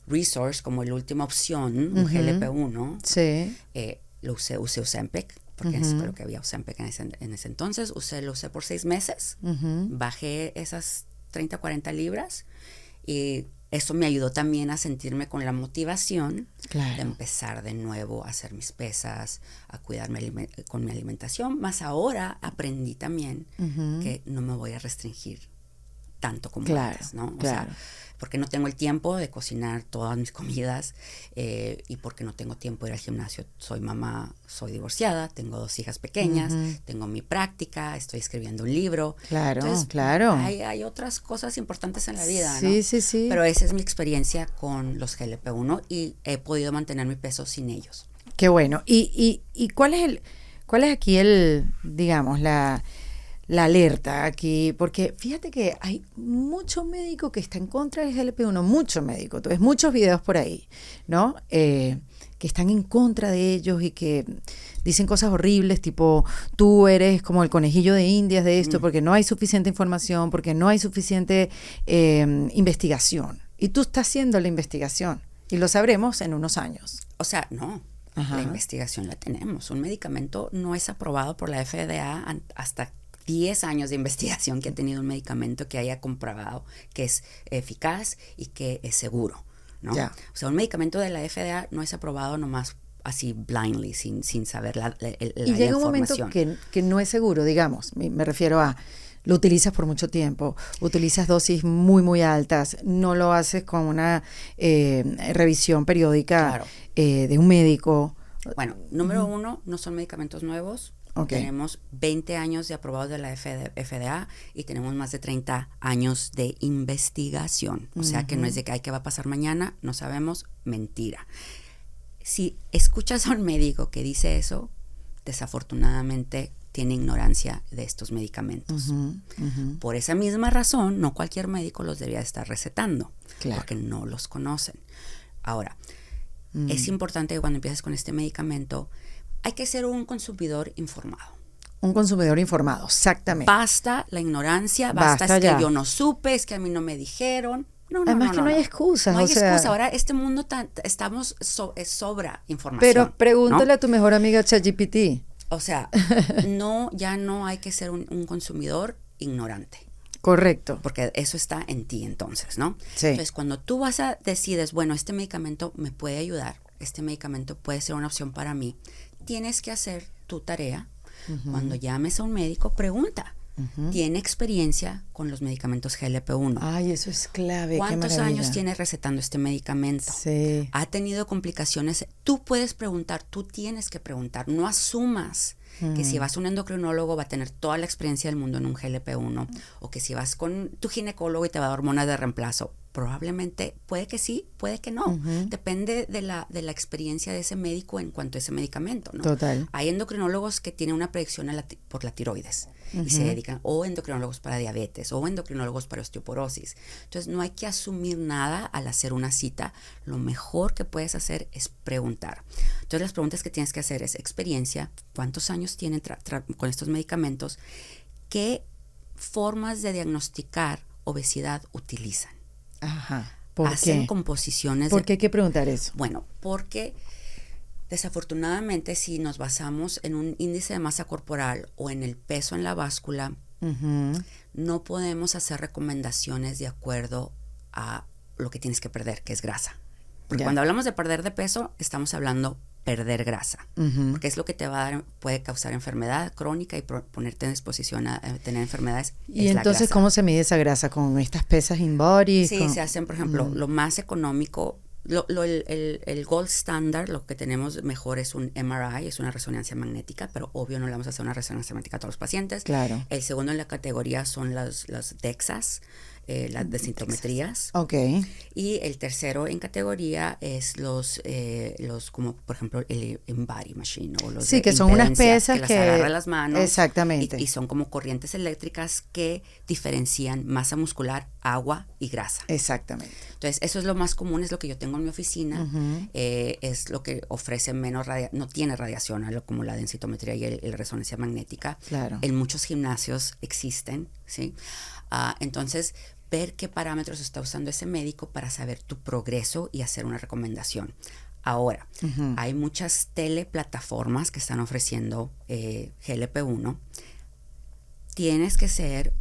resource, como la última opción, un GLP-1. Sí. Usé Ozempic, porque es lo que había Ozempic en ese entonces. Lo usé por 6 meses. Bajé esas 30, 40 libras y eso me ayudó también a sentirme con la motivación de empezar de nuevo a hacer mis pesas, a cuidarme con mi alimentación. Más ahora aprendí también que no me voy a restringir tanto como antes, ¿no? O sea, porque no tengo el tiempo de cocinar todas mis comidas y porque no tengo tiempo de ir al gimnasio. Soy mamá, soy divorciada, tengo 2 hijas pequeñas, tengo mi práctica, estoy escribiendo un libro. Claro, entonces, claro. Hay otras cosas importantes en la vida, sí, ¿no? Sí. Pero esa es mi experiencia con los GLP-1 y he podido mantener mi peso sin ellos. Qué bueno. ¿Y cuál es aquí digamos, la alerta aquí? Porque fíjate que hay mucho médico que está en contra del GLP-1, mucho médico. Tú ves muchos videos por ahí, ¿no? Que están en contra de ellos y que dicen cosas horribles, tipo, tú eres como el conejillo de Indias de esto, porque no hay suficiente información, porque no hay suficiente investigación. Y tú estás haciendo la investigación y lo sabremos en unos años. O sea, no. La investigación la tenemos. Un medicamento no es aprobado por la FDA hasta 10 años de investigación que ha tenido un medicamento que haya comprobado que es eficaz y que es seguro, ¿no? Ya. O sea, un medicamento de la FDA no es aprobado nomás así blindly, sin saber la y llega un momento información. que no es seguro, digamos, me refiero a, lo utilizas por mucho tiempo, utilizas dosis muy, muy altas, no lo haces con una revisión periódica de un médico. Bueno, número 1, no son medicamentos nuevos. Tenemos 20 años de aprobados de la FDA y tenemos más de 30 años de investigación. O sea que no es de que, ¿qué va a pasar mañana? No sabemos. Mentira. Si escuchas a un médico que dice eso, desafortunadamente tiene ignorancia de estos medicamentos. Por esa misma razón, no cualquier médico los debería estar recetando, porque no los conocen. Ahora, es importante que cuando empieces con este medicamento, hay que ser un consumidor informado. Un consumidor informado, exactamente. Basta la ignorancia, basta es que yo no supe, es que a mí no me dijeron. Además que no hay excusas. No hay excusa. Ahora este mundo estamos sobra información. Pero pregúntale a tu mejor amiga ChatGPT. O sea, ya no hay que ser un consumidor ignorante. Correcto. Porque eso está en ti entonces, ¿no? Sí. Entonces, cuando tú decides, bueno, este medicamento me puede ayudar, este medicamento puede ser una opción para mí, tienes que hacer tu tarea. Cuando llames a un médico, pregunta. ¿Tiene experiencia con los medicamentos GLP-1? Ay, eso es clave. ¿Cuántos años tiene recetando este medicamento? Sí. ¿Ha tenido complicaciones? Tú puedes preguntar, tú tienes que preguntar. No asumas que si vas a un endocrinólogo va a tener toda la experiencia del mundo en un GLP-1 o que si vas con tu ginecólogo y te va a dar hormonas de reemplazo. Probablemente, puede que sí, puede que no. Depende de la experiencia de ese médico en cuanto a ese medicamento, ¿no? Total. Hay endocrinólogos que tienen una predicción por la tiroides y se dedican, o endocrinólogos para diabetes, o endocrinólogos para osteoporosis. Entonces, no hay que asumir nada al hacer una cita. Lo mejor que puedes hacer es preguntar. Entonces, las preguntas que tienes que hacer es experiencia, cuántos años tienen con estos medicamentos, qué formas de diagnosticar obesidad utilizan. Ajá. ¿Por Hacen qué? composiciones. ¿Por qué hay que preguntar eso? Bueno, porque desafortunadamente si nos basamos en un índice de masa corporal o en el peso en la báscula, no podemos hacer recomendaciones de acuerdo a lo que tienes que perder, que es grasa. Porque cuando hablamos de perder de peso, estamos hablando perder grasa, porque es lo que te va a dar, puede causar enfermedad crónica y ponerte en disposición a tener enfermedades. Y entonces, ¿cómo se mide esa grasa? ¿Con estas pesas InBody? Sí, se hacen, por ejemplo, lo más económico, el gold standard, lo que tenemos mejor es un MRI, es una resonancia magnética, pero obvio no le vamos a hacer una resonancia magnética a todos los pacientes. Claro. El segundo en la categoría son las DEXAs, las densitometrías. Ok. Y el tercero en categoría es los como por ejemplo el InBody Machine o los sí, que son unas pesas que las agarra las manos. Exactamente. Y son como corrientes eléctricas que diferencian masa muscular, agua y grasa. Exactamente. Entonces, eso es lo más común, es lo que yo tengo en mi oficina, es lo que ofrece menos no tiene radiación, como la densitometría y el resonancia magnética. Claro. En muchos gimnasios existen, ¿sí? Entonces, ver qué parámetros está usando ese médico para saber tu progreso y hacer una recomendación. Ahora, hay muchas teleplataformas que están ofreciendo GLP-1. Tienes que ser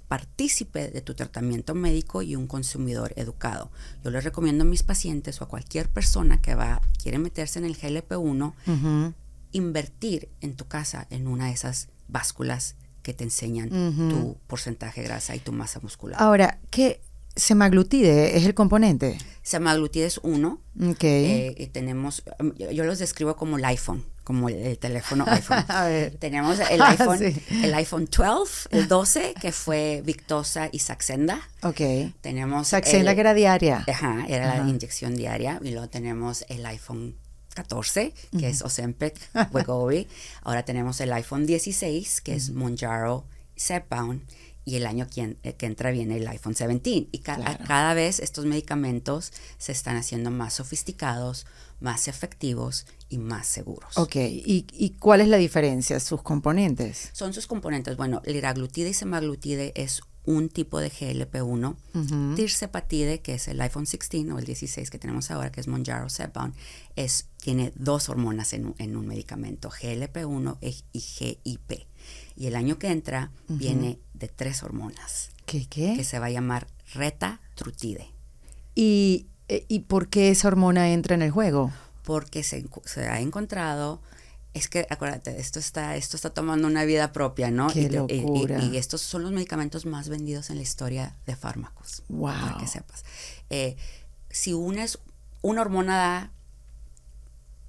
partícipe de tu tratamiento médico y un consumidor educado. Yo les recomiendo a mis pacientes o a cualquier persona que quiere meterse en el GLP-1, invertir en tu casa en una de esas básculas que te enseñan tu porcentaje de grasa y tu masa muscular. Ahora, ¿qué semaglutide es el componente? Semaglutide es uno. Okay. Tenemos, yo los describo como el iPhone, como el teléfono iPhone. A ver. Tenemos el iPhone, Sí. el iPhone 12, el 12, que fue Victoza y Saxenda. Ok. Tenemos Saxenda, que era diaria. Ajá, era la inyección diaria. Y luego tenemos el iPhone 14, que es Ozempic, Wegovy. Ahora tenemos el iPhone 16, que es Mounjaro, Zepbound. Y el año que entra viene el iPhone 17. Y cada vez estos medicamentos se están haciendo más sofisticados, más efectivos y más seguros. Ok, ¿Y cuál es la diferencia? ¿Sus componentes? Son sus componentes. Bueno, liraglutide y semaglutide es un tipo de GLP-1. Tirzepatide, que es el iPhone 16 o el 16 que tenemos ahora, que es Mounjaro Zepbound, tiene dos hormonas en un medicamento, GLP-1 y GIP. Y el año que entra viene de 3 hormonas. ¿Qué? Que se va a llamar retatrutide. ¿Y por qué esa hormona entra en el juego? Porque se ha encontrado, es que acuérdate, esto está tomando una vida propia, ¿no? ¡Qué locura! Y estos son los medicamentos más vendidos en la historia de fármacos. ¡Wow! Para que sepas. Si una hormona da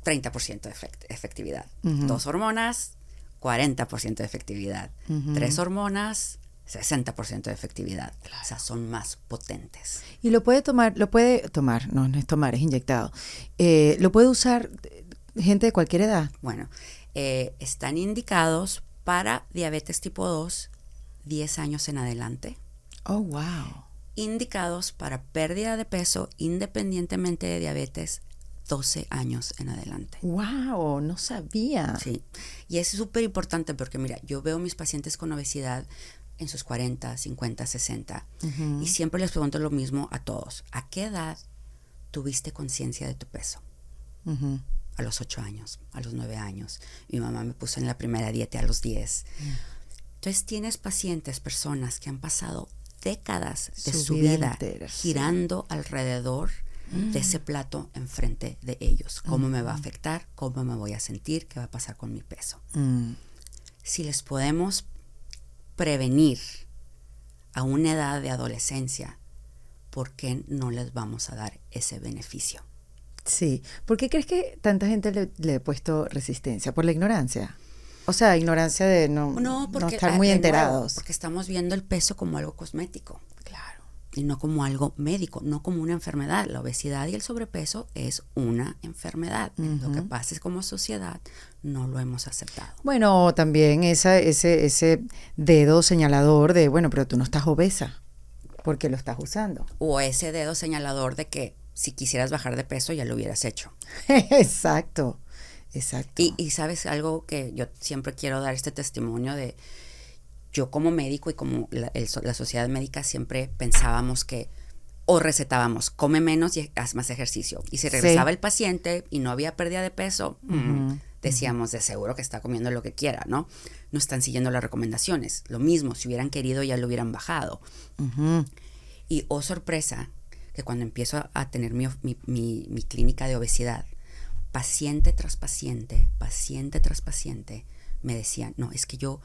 30% de efectividad. 2 hormonas, 40% de efectividad. 3 hormonas, 60% de efectividad. Claro. O sea, son más potentes. ¿Y lo puede tomar, no es tomar, es inyectado? ¿Lo puede usar gente de cualquier edad? Bueno, están indicados para diabetes tipo 2, 10 años en adelante. Oh, wow. Indicados para pérdida de peso independientemente de diabetes, 12 años en adelante. ¡Wow! No sabía. Sí, y es súper importante porque mira, yo veo mis pacientes con obesidad en sus 40, 50, 60 y siempre les pregunto lo mismo a todos. ¿A qué edad tuviste conciencia de tu peso? A los 8 años, a los 9 años. Mi mamá me puso en la primera dieta a los 10. Entonces tienes pacientes, personas que han pasado décadas de su vida entera, girando alrededor de ese plato enfrente de ellos. ¿Cómo me va a afectar? ¿Cómo me voy a sentir? ¿Qué va a pasar con mi peso? Si les podemos prevenir a una edad de adolescencia, ¿por qué no les vamos a dar ese beneficio? Sí. ¿Por qué crees que tanta gente le ha puesto resistencia? ¿Por la ignorancia? O sea, ignorancia de no estar muy enterados. Porque estamos viendo el peso como algo cosmético. Claro. y no como algo médico, no como una enfermedad. La obesidad y el sobrepeso es una enfermedad. Lo que pasa es que como sociedad no lo hemos aceptado. Bueno, también ese dedo señalador de, bueno, pero tú no estás obesa, porque lo estás usando. O ese dedo señalador de que si quisieras bajar de peso ya lo hubieras hecho. Exacto. Y sabes algo que yo siempre quiero dar este testimonio de, yo como médico y como la sociedad médica siempre pensábamos que, o recetábamos, come menos y haz más ejercicio. Y si regresaba el paciente y no había pérdida de peso, decíamos, de seguro que está comiendo lo que quiera, ¿no? No están siguiendo las recomendaciones. Lo mismo, si hubieran querido ya lo hubieran bajado. Y oh sorpresa, que cuando empiezo a tener mi clínica de obesidad, paciente tras paciente, me decían, no, es que yo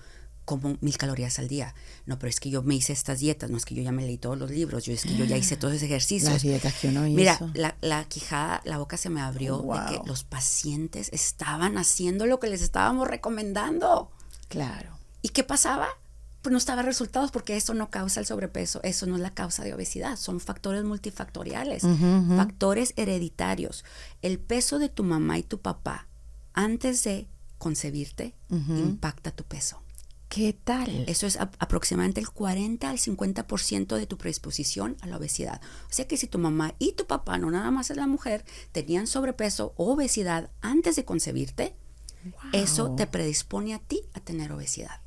como 1000 calorías al día. No, pero es que yo me hice estas dietas. No, es que yo ya me leí todos los libros. Es que yo ya hice todos esos ejercicios. Las dietas que uno hizo. Mira, la quijada, la boca se me abrió de que los pacientes estaban haciendo lo que les estábamos recomendando. Claro. ¿Y qué pasaba? Pues no estaba resultados, porque eso no causa el sobrepeso. Eso no es la causa de obesidad. Son factores multifactoriales, factores hereditarios. El peso de tu mamá y tu papá antes de concebirte impacta tu peso. ¿Qué tal? Eso es aproximadamente el 40 al 50% de tu predisposición a la obesidad. O sea que si tu mamá y tu papá, no nada más es la mujer, tenían sobrepeso o obesidad antes de concebirte, eso te predispone a ti a tener obesidad.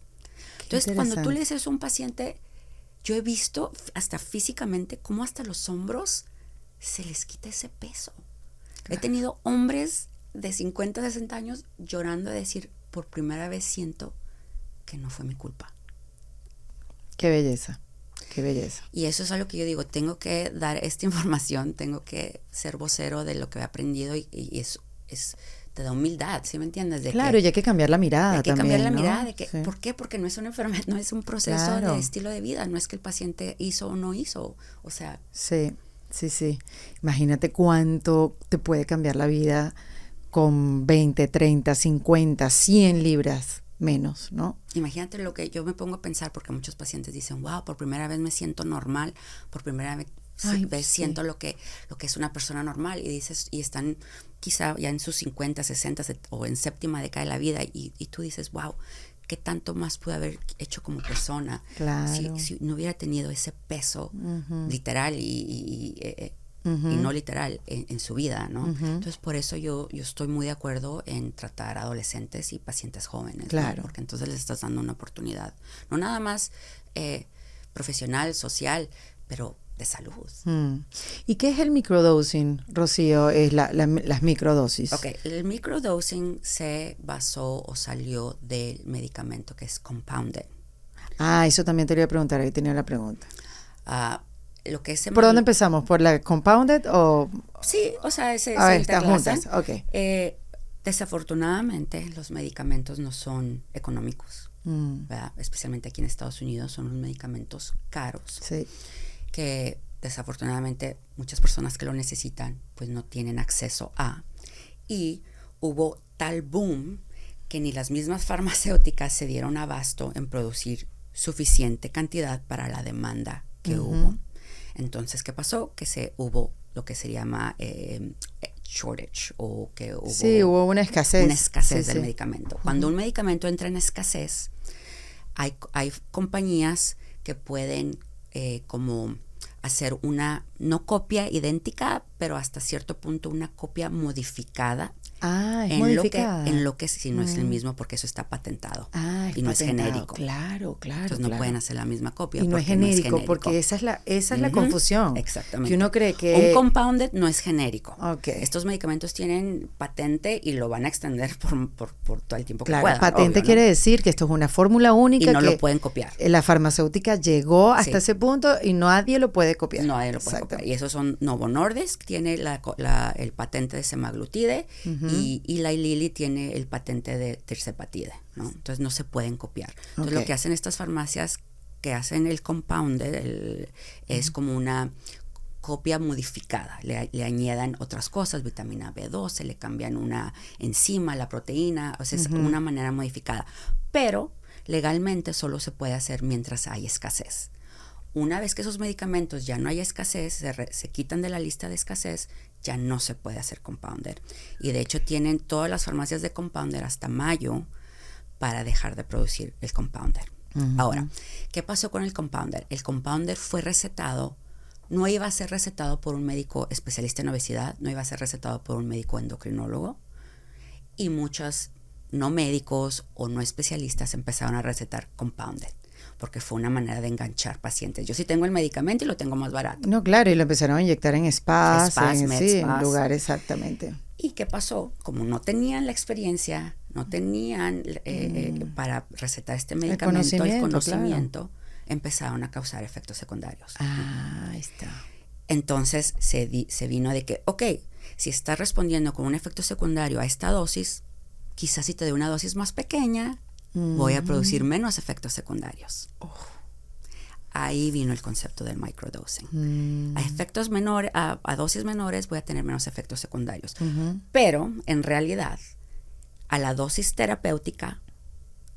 Entonces, cuando tú le dices a un paciente, yo he visto hasta físicamente cómo hasta los hombros se les quita ese peso. He tenido hombres de 50, 60 años llorando de decir, por primera vez siento que no fue mi culpa. Qué belleza, qué belleza. Y eso es algo que yo digo, tengo que dar esta información, tengo que ser vocero de lo que he aprendido y te da humildad, ¿sí me entiendes? Claro, y hay que cambiar la mirada hay que también, cambiar la ¿no? mirada de que, Sí. ¿por qué? Porque no es una enfermedad, no es un proceso de estilo de vida, no es que el paciente hizo o no hizo, o sea. Sí. Imagínate cuánto te puede cambiar la vida con 20, 30, 50, 100 libras menos, ¿no? Imagínate lo que yo me pongo a pensar, porque muchos pacientes dicen, wow, por primera vez me siento normal, por primera vez siento lo que es una persona normal, y dices, y están quizá ya en sus 50, 60 o en séptima década de la vida, y tú dices, wow, ¿qué tanto más pude haber hecho como persona? Claro. Si no hubiera tenido ese peso literal y no literal en su vida, ¿no? Entonces, por eso yo estoy muy de acuerdo en tratar a adolescentes y pacientes jóvenes, claro, ¿no? Porque entonces les estás dando una oportunidad, no nada más profesional, social, pero de salud. ¿Y qué es el microdosing, Rocío? Es las microdosis. Ok, el microdosing se basó o salió del medicamento que es compounded. Eso también te iba a preguntar, ahí tenía la pregunta. Lo que es ¿Por dónde empezamos? ¿Por la compounded o...? Sí, o sea, se están juntas, ok. Desafortunadamente, los medicamentos no son económicos, ¿verdad? Especialmente aquí en Estados Unidos son unos medicamentos caros. Sí. Que desafortunadamente muchas personas que lo necesitan pues no tienen acceso a, y hubo tal boom que ni las mismas farmacéuticas se dieron abasto en producir suficiente cantidad para la demanda que hubo. Entonces, ¿qué pasó? Que hubo lo que se llama shortage, o que hubo una escasez. Una escasez del medicamento. Cuando un medicamento entra en escasez, hay compañías que pueden como hacer una, no copia idéntica, pero hasta cierto punto una copia modificada. Es modificada. En lo que si no es el mismo, porque eso está patentado. Y no es genérico. Claro. Entonces no pueden hacer la misma copia. Y no es genérico, porque esa es la confusión. Exactamente. Que uno cree que... Un compounded no es genérico. Okay. Estos medicamentos tienen patente y lo van a extender por todo el tiempo que puedan. puedan. Patente quiere decir que esto es una fórmula única. Y no que lo pueden copiar. La farmacéutica llegó hasta ese punto y nadie lo puede copiar. Nadie lo puede copiar. Y esos son Novo Nordisk, tiene el patente de semaglutide, y la Lilly tiene el patente de tirzepatide, ¿no? Entonces no se pueden copiar. Entonces lo que hacen estas farmacias que hacen el compounded es como una copia modificada, le añadan otras cosas, vitamina B12, le cambian una enzima, la proteína, o sea, es una manera modificada, pero legalmente solo se puede hacer mientras hay escasez. una vez que esos medicamentos ya no hay escasez, se quitan de la lista de escasez, ya no se puede hacer compounder. Y de hecho tienen todas las farmacias de compounder hasta mayo para dejar de producir el compounder. Ahora, ¿qué pasó con el compounder? El compounder fue recetado, no iba a ser recetado por un médico especialista en obesidad, no iba a ser recetado por un médico endocrinólogo, y muchos no médicos o no especialistas empezaron a recetar compounder, porque fue una manera de enganchar pacientes. Yo sí tengo el medicamento y lo tengo más barato. No, claro, y lo empezaron a inyectar en spas, en en lugares, exactamente. ¿Y qué pasó? Como no tenían la experiencia, no tenían para recetar este medicamento, el conocimiento, claro, empezaron a causar efectos secundarios. Ahí está. Entonces se vino de que, ok, si estás respondiendo con un efecto secundario a esta dosis, quizás si te doy una dosis más pequeña, voy a producir menos efectos secundarios. Ahí vino el concepto del microdosing. A efectos menores, a dosis menores voy a tener menos efectos secundarios. Pero en realidad, a la dosis terapéutica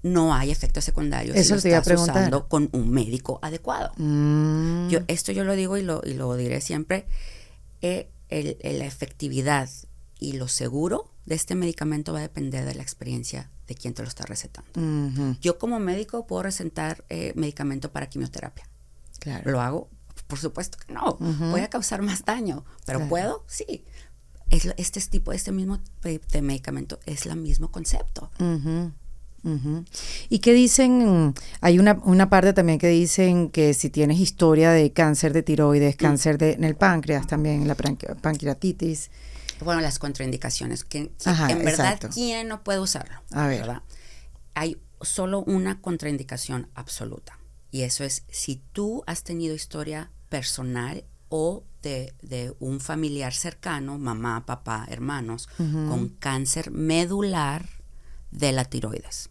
no hay efectos secondarios. Eso si te iba a preguntar. Usando con un médico adecuado. Yo lo digo y lo diré siempre. La efectividad y lo seguro de este medicamento va a depender de la experiencia de quien te lo está recetando. Yo como médico puedo recetar medicamento para quimioterapia. Claro. ¿Lo hago? Por supuesto que no. Voy a causar más daño. Pero claro, ¿puedo? Sí. Este mismo de medicamento es el mismo concepto. ¿Y qué dicen? Hay una parte también que dicen que si tienes historia de cáncer de tiroides, cáncer en el páncreas también, la pancreatitis. Bueno, las contraindicaciones. En verdad, exacto. ¿Quién no puede usarlo? A ver. ¿Verdad? Hay solo una contraindicación absoluta. Y eso es si tú has tenido historia personal o de un familiar cercano, mamá, papá, hermanos, con cáncer medular de la tiroides.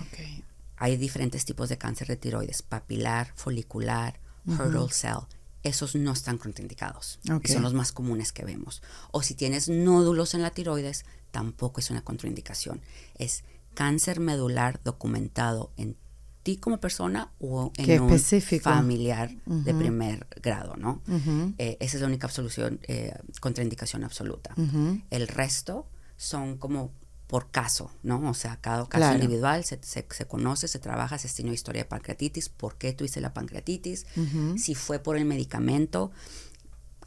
Okay. Hay diferentes tipos de cáncer de tiroides: papilar, folicular, Hurdle cell. Esos no están contraindicados. Okay. Son los más comunes que vemos. O si tienes nódulos en la tiroides, tampoco es una contraindicación. Es cáncer medular documentado en ti como persona o en un familiar de primer grado, ¿no? Esa es la única contraindicación absoluta. El resto son como por caso, ¿no? O sea, cada caso claro, individual se conoce, se trabaja, se estima historia de pancreatitis, por qué tuviste la pancreatitis, si fue por el medicamento,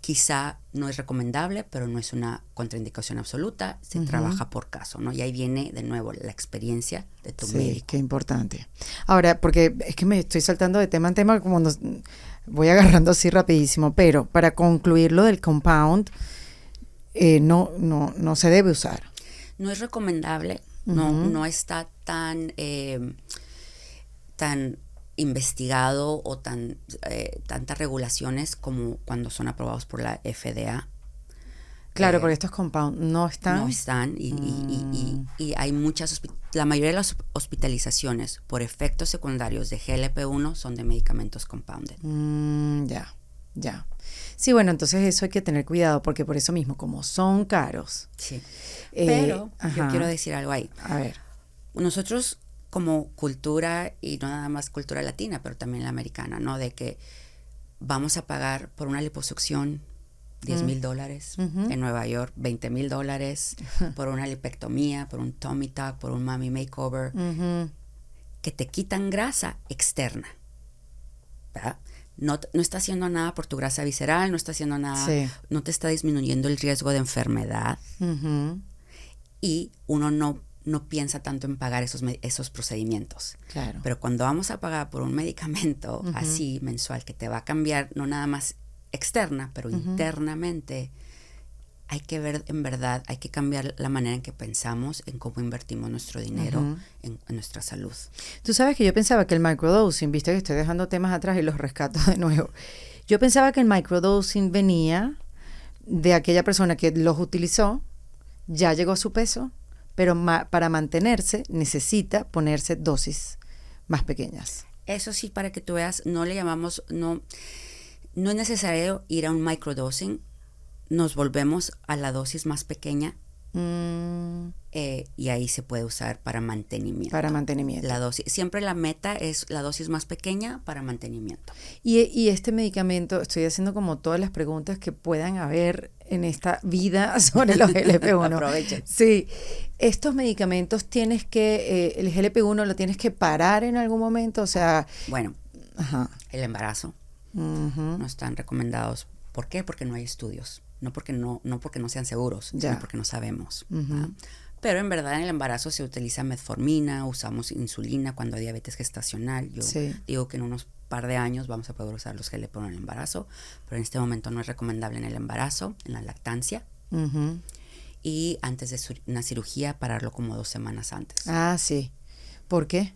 quizá no es recomendable, pero no es una contraindicación absoluta, se trabaja por caso, ¿no? Y ahí viene de nuevo la experiencia de tu médico. Sí, qué importante. Ahora, porque es que me estoy saltando de tema en tema, como voy agarrando así rapidísimo, pero para concluir lo del compound, no se debe usar. No es recomendable, no está tan investigado o tantas regulaciones como cuando son aprobados por la FDA. Claro, porque estos compound no están. No están y hay la mayoría de las hospitalizaciones por efectos secundarios de GLP-1 son de medicamentos compounded. Ya. Sí, bueno, entonces eso hay que tener cuidado porque por eso mismo, como son caros. Sí. Pero yo quiero decir algo ahí. A ver. Nosotros como cultura, y no nada más cultura latina, pero también la americana, ¿no? De que vamos a pagar por una liposucción $10,000, en Nueva York $20,000, por una lipectomía, por un tummy tuck, por un mommy makeover, que te quitan grasa externa, ¿verdad? No está haciendo nada por tu grasa visceral, no está haciendo nada, no te está disminuyendo el riesgo de enfermedad, y uno no piensa tanto en pagar esos procedimientos. Claro. Pero cuando vamos a pagar por un medicamento así mensual que te va a cambiar no nada más externa, pero internamente, hay que ver, en verdad, hay que cambiar la manera en que pensamos, en cómo invertimos nuestro dinero en nuestra salud. Tú sabes que yo pensaba que el microdosing, viste que estoy dejando temas atrás y los rescato de nuevo. Yo pensaba que el microdosing venía de aquella persona que los utilizó, ya llegó a su peso, pero para mantenerse necesita ponerse dosis más pequeñas. Eso sí, para que tú veas, no es necesario ir a un microdosing. Nos volvemos a la dosis más pequeña y ahí se puede usar para mantenimiento. Para mantenimiento. La dosis, siempre la meta es la dosis más pequeña para mantenimiento. Y este medicamento, estoy haciendo como todas las preguntas que puedan haber en esta vida sobre los GLP-1. Aprovechen. Sí, estos medicamentos tienes que, el GLP-1 lo tienes que parar en algún momento, o sea... Bueno, Ajá. el embarazo no están recomendados. ¿Por qué? Porque no hay estudios. No porque no sean seguros, Ya. sino porque no sabemos. Pero en verdad en el embarazo se utiliza metformina, usamos insulina cuando hay diabetes gestacional. Yo digo que en unos par de años vamos a poder usar los GLP-1 en el embarazo, pero en este momento no es recomendable en el embarazo, en la lactancia. Y antes de una cirugía, pararlo como 2 semanas antes. Ah, sí. ¿Por qué?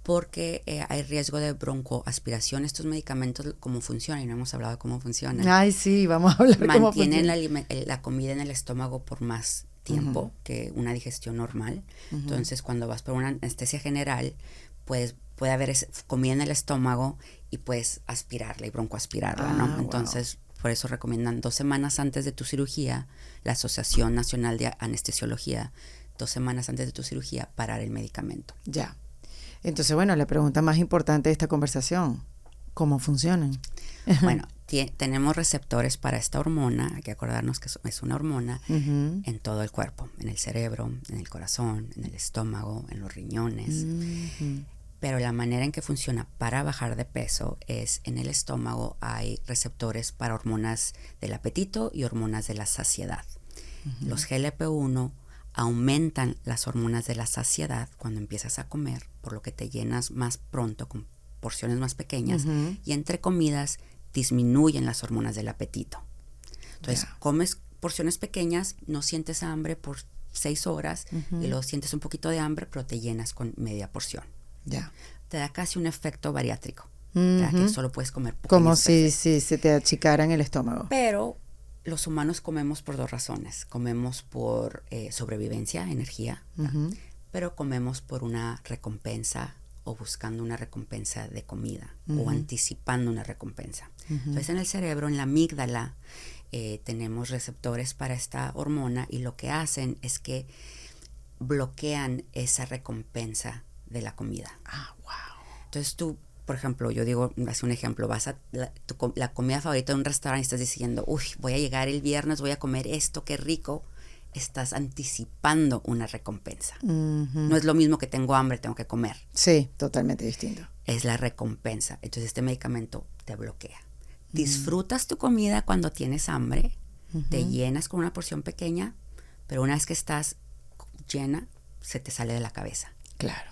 Porque hay riesgo de broncoaspiración. Estos medicamentos, ¿cómo funcionan? Y no hemos hablado de cómo funcionan. Ay, sí, vamos a hablar de cómo Mantienen funciona. la comida en el estómago por más tiempo que una digestión normal. Entonces, cuando vas por una anestesia general, pues puede haber comida en el estómago y puedes aspirarla y broncoaspirarla, ¿no? Entonces, por eso recomiendan 2 semanas antes de tu cirugía, la Asociación Nacional de Anestesiología, 2 semanas antes de tu cirugía, parar el medicamento. Ya. Entonces, bueno, la pregunta más importante de esta conversación, ¿cómo funcionan? Bueno, tenemos receptores para esta hormona, hay que acordarnos que es una hormona en todo el cuerpo, en el cerebro, en el corazón, en el estómago, en los riñones. Pero la manera en que funciona para bajar de peso es en el estómago hay receptores para hormonas del apetito y hormonas de la saciedad. Los GLP-1 aumentan las hormonas de la saciedad cuando empiezas a comer, por lo que te llenas más pronto con porciones más pequeñas y entre comidas disminuyen las hormonas del apetito. Entonces, comes porciones pequeñas, no sientes hambre por 6 horas y luego sientes un poquito de hambre, pero te llenas con media porción. Ya. Te da casi un efecto bariátrico, que solo puedes comer poquito. Como si se te achicara en el estómago. Pero los humanos comemos por 2 razones. Comemos por sobrevivencia, energía, pero comemos por una recompensa o buscando una recompensa de comida o anticipando una recompensa. Entonces, en el cerebro, en la amígdala, tenemos receptores para esta hormona y lo que hacen es que bloquean esa recompensa de la comida. Ah, wow. Entonces tú, por ejemplo, yo digo, hace un ejemplo, vas a la comida favorita de un restaurante y estás diciendo, uy, voy a llegar el viernes, voy a comer esto, qué rico. Estás anticipando una recompensa. No es lo mismo que tengo hambre, tengo que comer. Sí, totalmente distinto. Es la recompensa. Entonces este medicamento te bloquea. Disfrutas tu comida cuando tienes hambre, te llenas con una porción pequeña, pero una vez que estás llena, se te sale de la cabeza. Claro.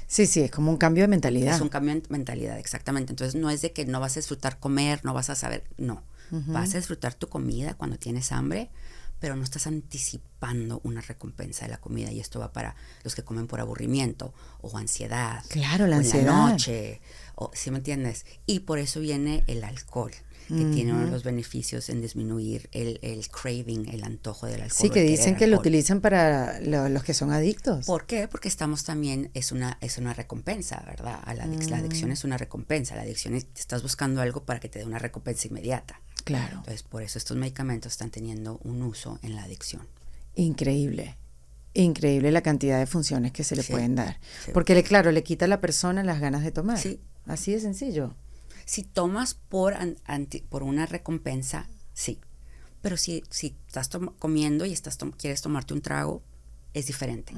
Sí, es como un cambio de mentalidad. Es un cambio de mentalidad, exactamente. Entonces no es de que no vas a disfrutar comer, no vas a saber, no. Vas a disfrutar tu comida cuando tienes hambre, pero no estás anticipando una recompensa de la comida. Y esto va para los que comen por aburrimiento o ansiedad. Claro, la o ansiedad. En la noche, ¿sí me entiendes? Y por eso viene el alcohol, que tiene uno de los beneficios en disminuir el craving, el antojo del alcohol. Sí, que dicen que lo utilizan para los que son adictos. ¿Por qué? Porque estamos también, es una recompensa, ¿verdad? La adicción es una recompensa. La adicción estás buscando algo para que te dé una recompensa inmediata. Claro. Entonces, por eso estos medicamentos están teniendo un uso en la adicción. Increíble la cantidad de funciones que se le pueden dar. Sí. Porque, claro, le quita a la persona las ganas de tomar. Sí. Así de sencillo. Si tomas por una recompensa, sí. Pero si estás comiendo y quieres tomarte un trago, es diferente.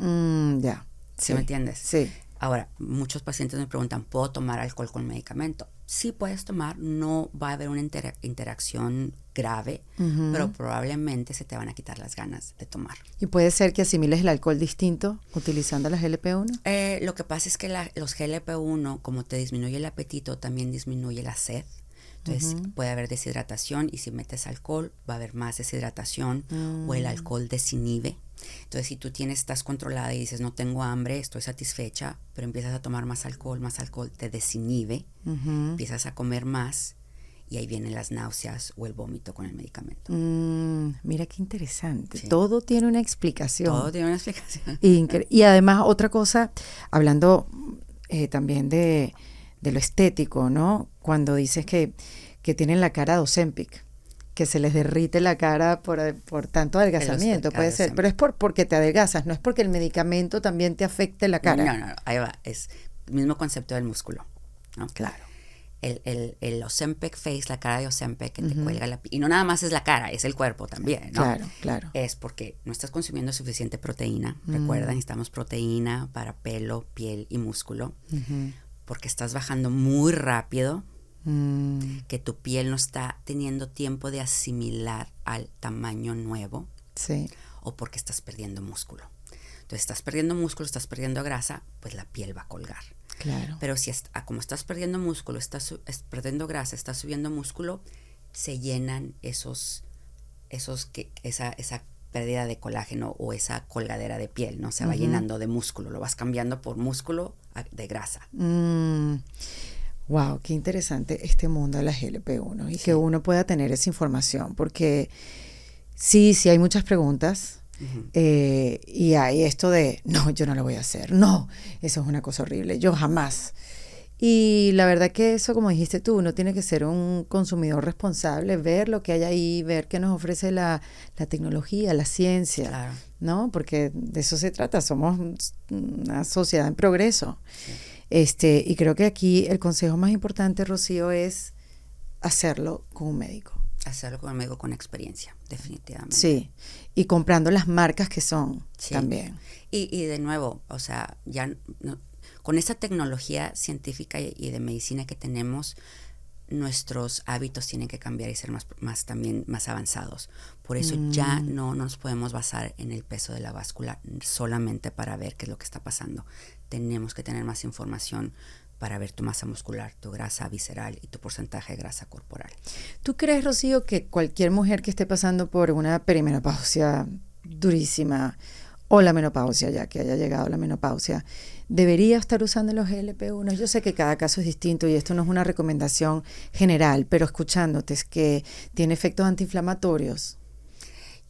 Ya. ¿Sí me entiendes? Sí. Ahora, muchos pacientes me preguntan, ¿puedo tomar alcohol con medicamento? Sí puedes tomar, no va a haber una interacción grave, pero probablemente se te van a quitar las ganas de tomar. ¿Y puede ser que asimiles el alcohol distinto utilizando las GLP-1? Lo que pasa es que los GLP-1, como te disminuye el apetito, también disminuye la sed. Entonces puede haber deshidratación y si metes alcohol va a haber más deshidratación o el alcohol desinhibe. Entonces si tú estás controlada y dices no tengo hambre, estoy satisfecha, pero empiezas a tomar más alcohol, te desinhibe, empiezas a comer más y ahí vienen las náuseas o el vómito con el medicamento. Mira qué interesante. Sí. Todo tiene una explicación. Todo tiene una explicación. Y además otra cosa, hablando también de lo estético, ¿no? Cuando dices que tienen la cara de Ozempic. que se les derrite la cara por tanto adelgazamiento, puede ser, pero es porque te adelgazas, no es porque el medicamento también te afecte la cara. No, ahí va, es el mismo concepto del músculo, ¿no? Claro. El Ozempic face, la cara de Ozempic que te cuelga la piel, y no nada más es la cara, es el cuerpo también, ¿no? Claro. Es porque no estás consumiendo suficiente proteína, recuerda, necesitamos proteína para pelo, piel y músculo, porque estás bajando muy rápido, que tu piel no está teniendo tiempo de asimilar al tamaño nuevo, sí, o porque estás perdiendo músculo. Entonces, estás perdiendo músculo, estás perdiendo grasa, pues la piel va a colgar. Claro. Pero si como estás perdiendo músculo, estás perdiendo grasa, estás subiendo músculo, se llenan esa pérdida de colágeno o esa colgadera de piel, ¿no? Se va llenando de músculo, lo vas cambiando por músculo de grasa. Wow, qué interesante este mundo de la GLP-1 y que uno pueda tener esa información, porque sí hay muchas preguntas. Y hay esto de, no, yo no lo voy a hacer, no, eso es una cosa horrible, yo jamás. Y la verdad que eso, como dijiste tú, uno tiene que ser un consumidor responsable, ver lo que hay ahí, ver qué nos ofrece la tecnología, la ciencia, claro, ¿no? Porque de eso se trata, somos una sociedad en progreso. Sí. Y creo que aquí el consejo más importante, Rocío, es hacerlo con un médico. Hacerlo con un médico con experiencia, definitivamente. Sí, y comprando las marcas que son también. Y de nuevo, o sea, con esta tecnología científica y de medicina que tenemos, nuestros hábitos tienen que cambiar y ser más avanzados. Por eso ya no nos podemos basar en el peso de la báscula solamente para ver qué es lo que está pasando. Tenemos que tener más información para ver tu masa muscular, tu grasa visceral y tu porcentaje de grasa corporal. ¿Tú crees, Rocío, que cualquier mujer que esté pasando por una perimenopausia durísima o la menopausia, ya que haya llegado la menopausia, debería estar usando los GLP-1? Yo sé que cada caso es distinto y esto no es una recomendación general, pero escuchándote es que tiene efectos antiinflamatorios.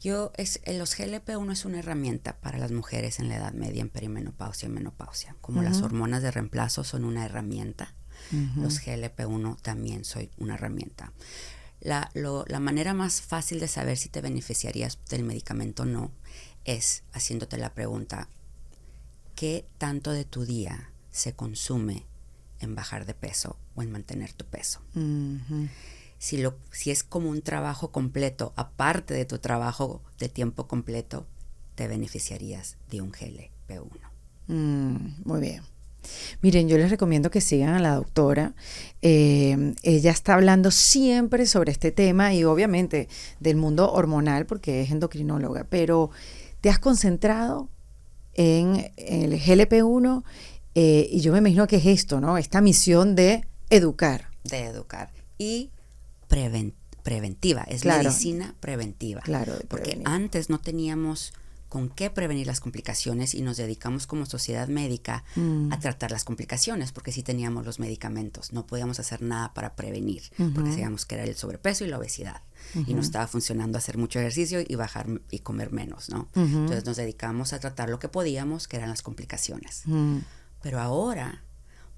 Los GLP-1 es una herramienta para las mujeres en la edad media, en perimenopausia y menopausia. Como las hormonas de reemplazo son una herramienta, los GLP-1 también son una herramienta. La manera más fácil de saber si te beneficiarías del medicamento o no es haciéndote la pregunta: ¿qué tanto de tu día se consume en bajar de peso o en mantener tu peso? Si es como un trabajo completo, aparte de tu trabajo de tiempo completo, te beneficiarías de un GLP-1. Muy bien. Miren, yo les recomiendo que sigan a la doctora. Ella está hablando siempre sobre este tema y obviamente del mundo hormonal porque es endocrinóloga, pero te has concentrado en el GLP-1 y yo me imagino que es esto, ¿no? Esta misión de educar. Y preventiva, es medicina preventiva. Claro, porque antes no teníamos con qué prevenir las complicaciones y nos dedicamos como sociedad médica a tratar las complicaciones, porque sí teníamos los medicamentos, no podíamos hacer nada para prevenir, porque sabíamos que era el sobrepeso y la obesidad, y no estaba funcionando hacer mucho ejercicio y bajar y comer menos, ¿no? Entonces nos dedicamos a tratar lo que podíamos, que eran las complicaciones. Pero ahora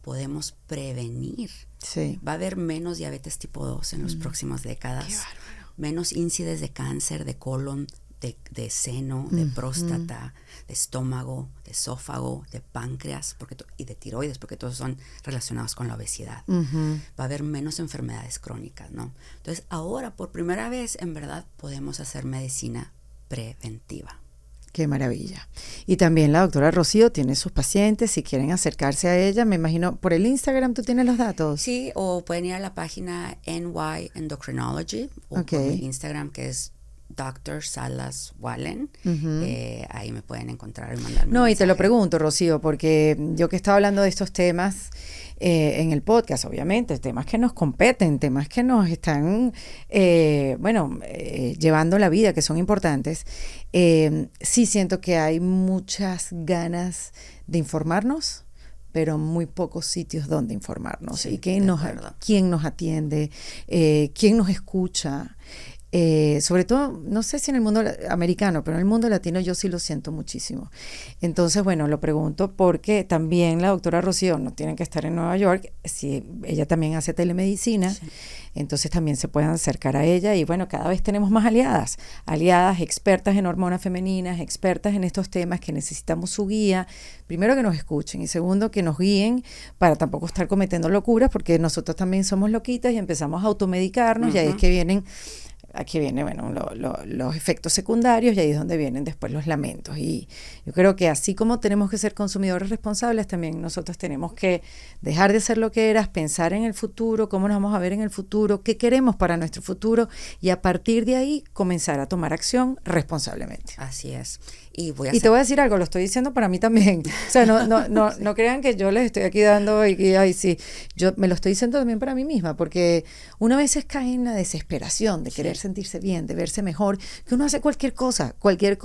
podemos prevenir. Sí. Va a haber menos diabetes tipo 2 en las próximas décadas. Qué bárbaro. Menos índices de cáncer de colon, de seno, de próstata, de estómago, de esófago, de páncreas y de tiroides, porque todos son relacionados con la obesidad. Va a haber menos enfermedades crónicas, ¿no? Entonces, ahora, por primera vez, en verdad, podemos hacer medicina preventiva. Qué maravilla. Y también la doctora Rocío tiene sus pacientes, si quieren acercarse a ella, me imagino, por el Instagram tú tienes los datos. Sí, o pueden ir a la página NY Endocrinology, o por mi Instagram, que es Dr. Salas Wallen. Ahí me pueden encontrar y mandarme un mensaje. Y te lo pregunto, Rocío, porque yo que estaba hablando de estos temas en el podcast, obviamente, temas que nos competen, temas que nos están, llevando la vida, que son importantes. Sí siento que hay muchas ganas de informarnos, pero muy pocos sitios donde informarnos. Sí, y quién nos atiende, quién nos escucha. Sobre todo, no sé si en el mundo americano, pero en el mundo latino yo sí lo siento muchísimo. Entonces, bueno, lo pregunto porque también la doctora Rocío no tiene que estar en Nueva York, si ella también hace telemedicina, entonces también se puedan acercar a ella. Y bueno, cada vez tenemos más aliadas expertas en hormonas femeninas, expertas en estos temas, que necesitamos su guía. Primero, que nos escuchen, y segundo, que nos guíen para tampoco estar cometiendo locuras, porque nosotros también somos loquitas y empezamos a automedicarnos. Y ahí es que vienen, aquí vienen, bueno, los efectos secundarios, y ahí es donde vienen después los lamentos. Y yo creo que así como tenemos que ser consumidores responsables, también nosotros tenemos que dejar de ser loqueras, pensar en el futuro, cómo nos vamos a ver en el futuro, qué queremos para nuestro futuro, y a partir de ahí comenzar a tomar acción responsablemente. Así es. Y te voy a decir algo, lo estoy diciendo para mí también. O sea, no crean que yo les estoy aquí dando y que, ay, sí, yo me lo estoy diciendo también para mí misma, porque uno a veces cae en la desesperación de querer sentirse bien, de verse mejor, que uno hace cualquier cosa, cualquier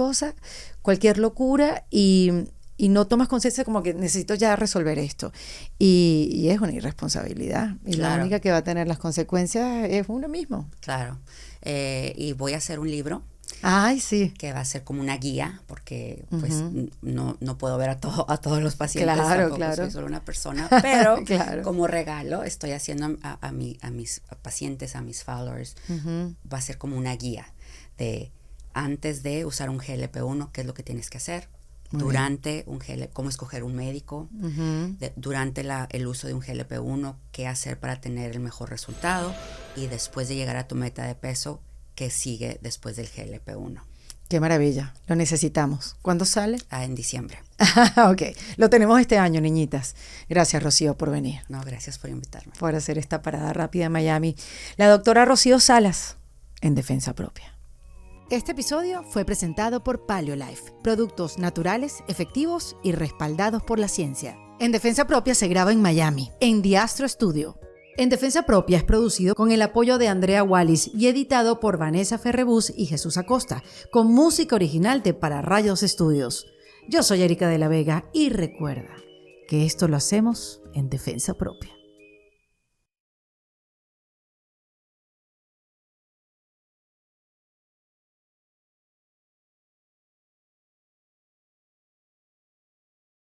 locura, y no tomas conciencia como que necesito ya resolver esto. Y es una irresponsabilidad. Y la única que va a tener las consecuencias es uno mismo. Claro. Y voy a hacer un libro. Ay, sí. Que va a ser como una guía, porque pues no puedo ver a todos los pacientes. Claro. Soy solo una persona, pero como regalo estoy haciendo a mis pacientes, a mis followers, va a ser como una guía de antes de usar un GLP-1, qué es lo que tienes que hacer, durante un GLP, cómo escoger un médico, durante el uso de un GLP-1, qué hacer para tener el mejor resultado, y después de llegar a tu meta de peso, que sigue después del GLP-1. Qué maravilla, lo necesitamos. ¿Cuándo sale? En diciembre. Ok, lo tenemos este año, niñitas. Gracias, Rocío, por venir. No, gracias por invitarme. Por hacer esta parada rápida en Miami. La doctora Rocío Salas, en Defensa Propia. Este episodio fue presentado por Paleolife, productos naturales, efectivos y respaldados por la ciencia. En Defensa Propia se graba en Miami, en The Astro Studio. En Defensa Propia es producido con el apoyo de Andrea Wallis y editado por Vanessa Ferrebus y Jesús Acosta, con música original de Para Rayos Estudios. Yo soy Erika de la Vega y recuerda que esto lo hacemos en Defensa Propia.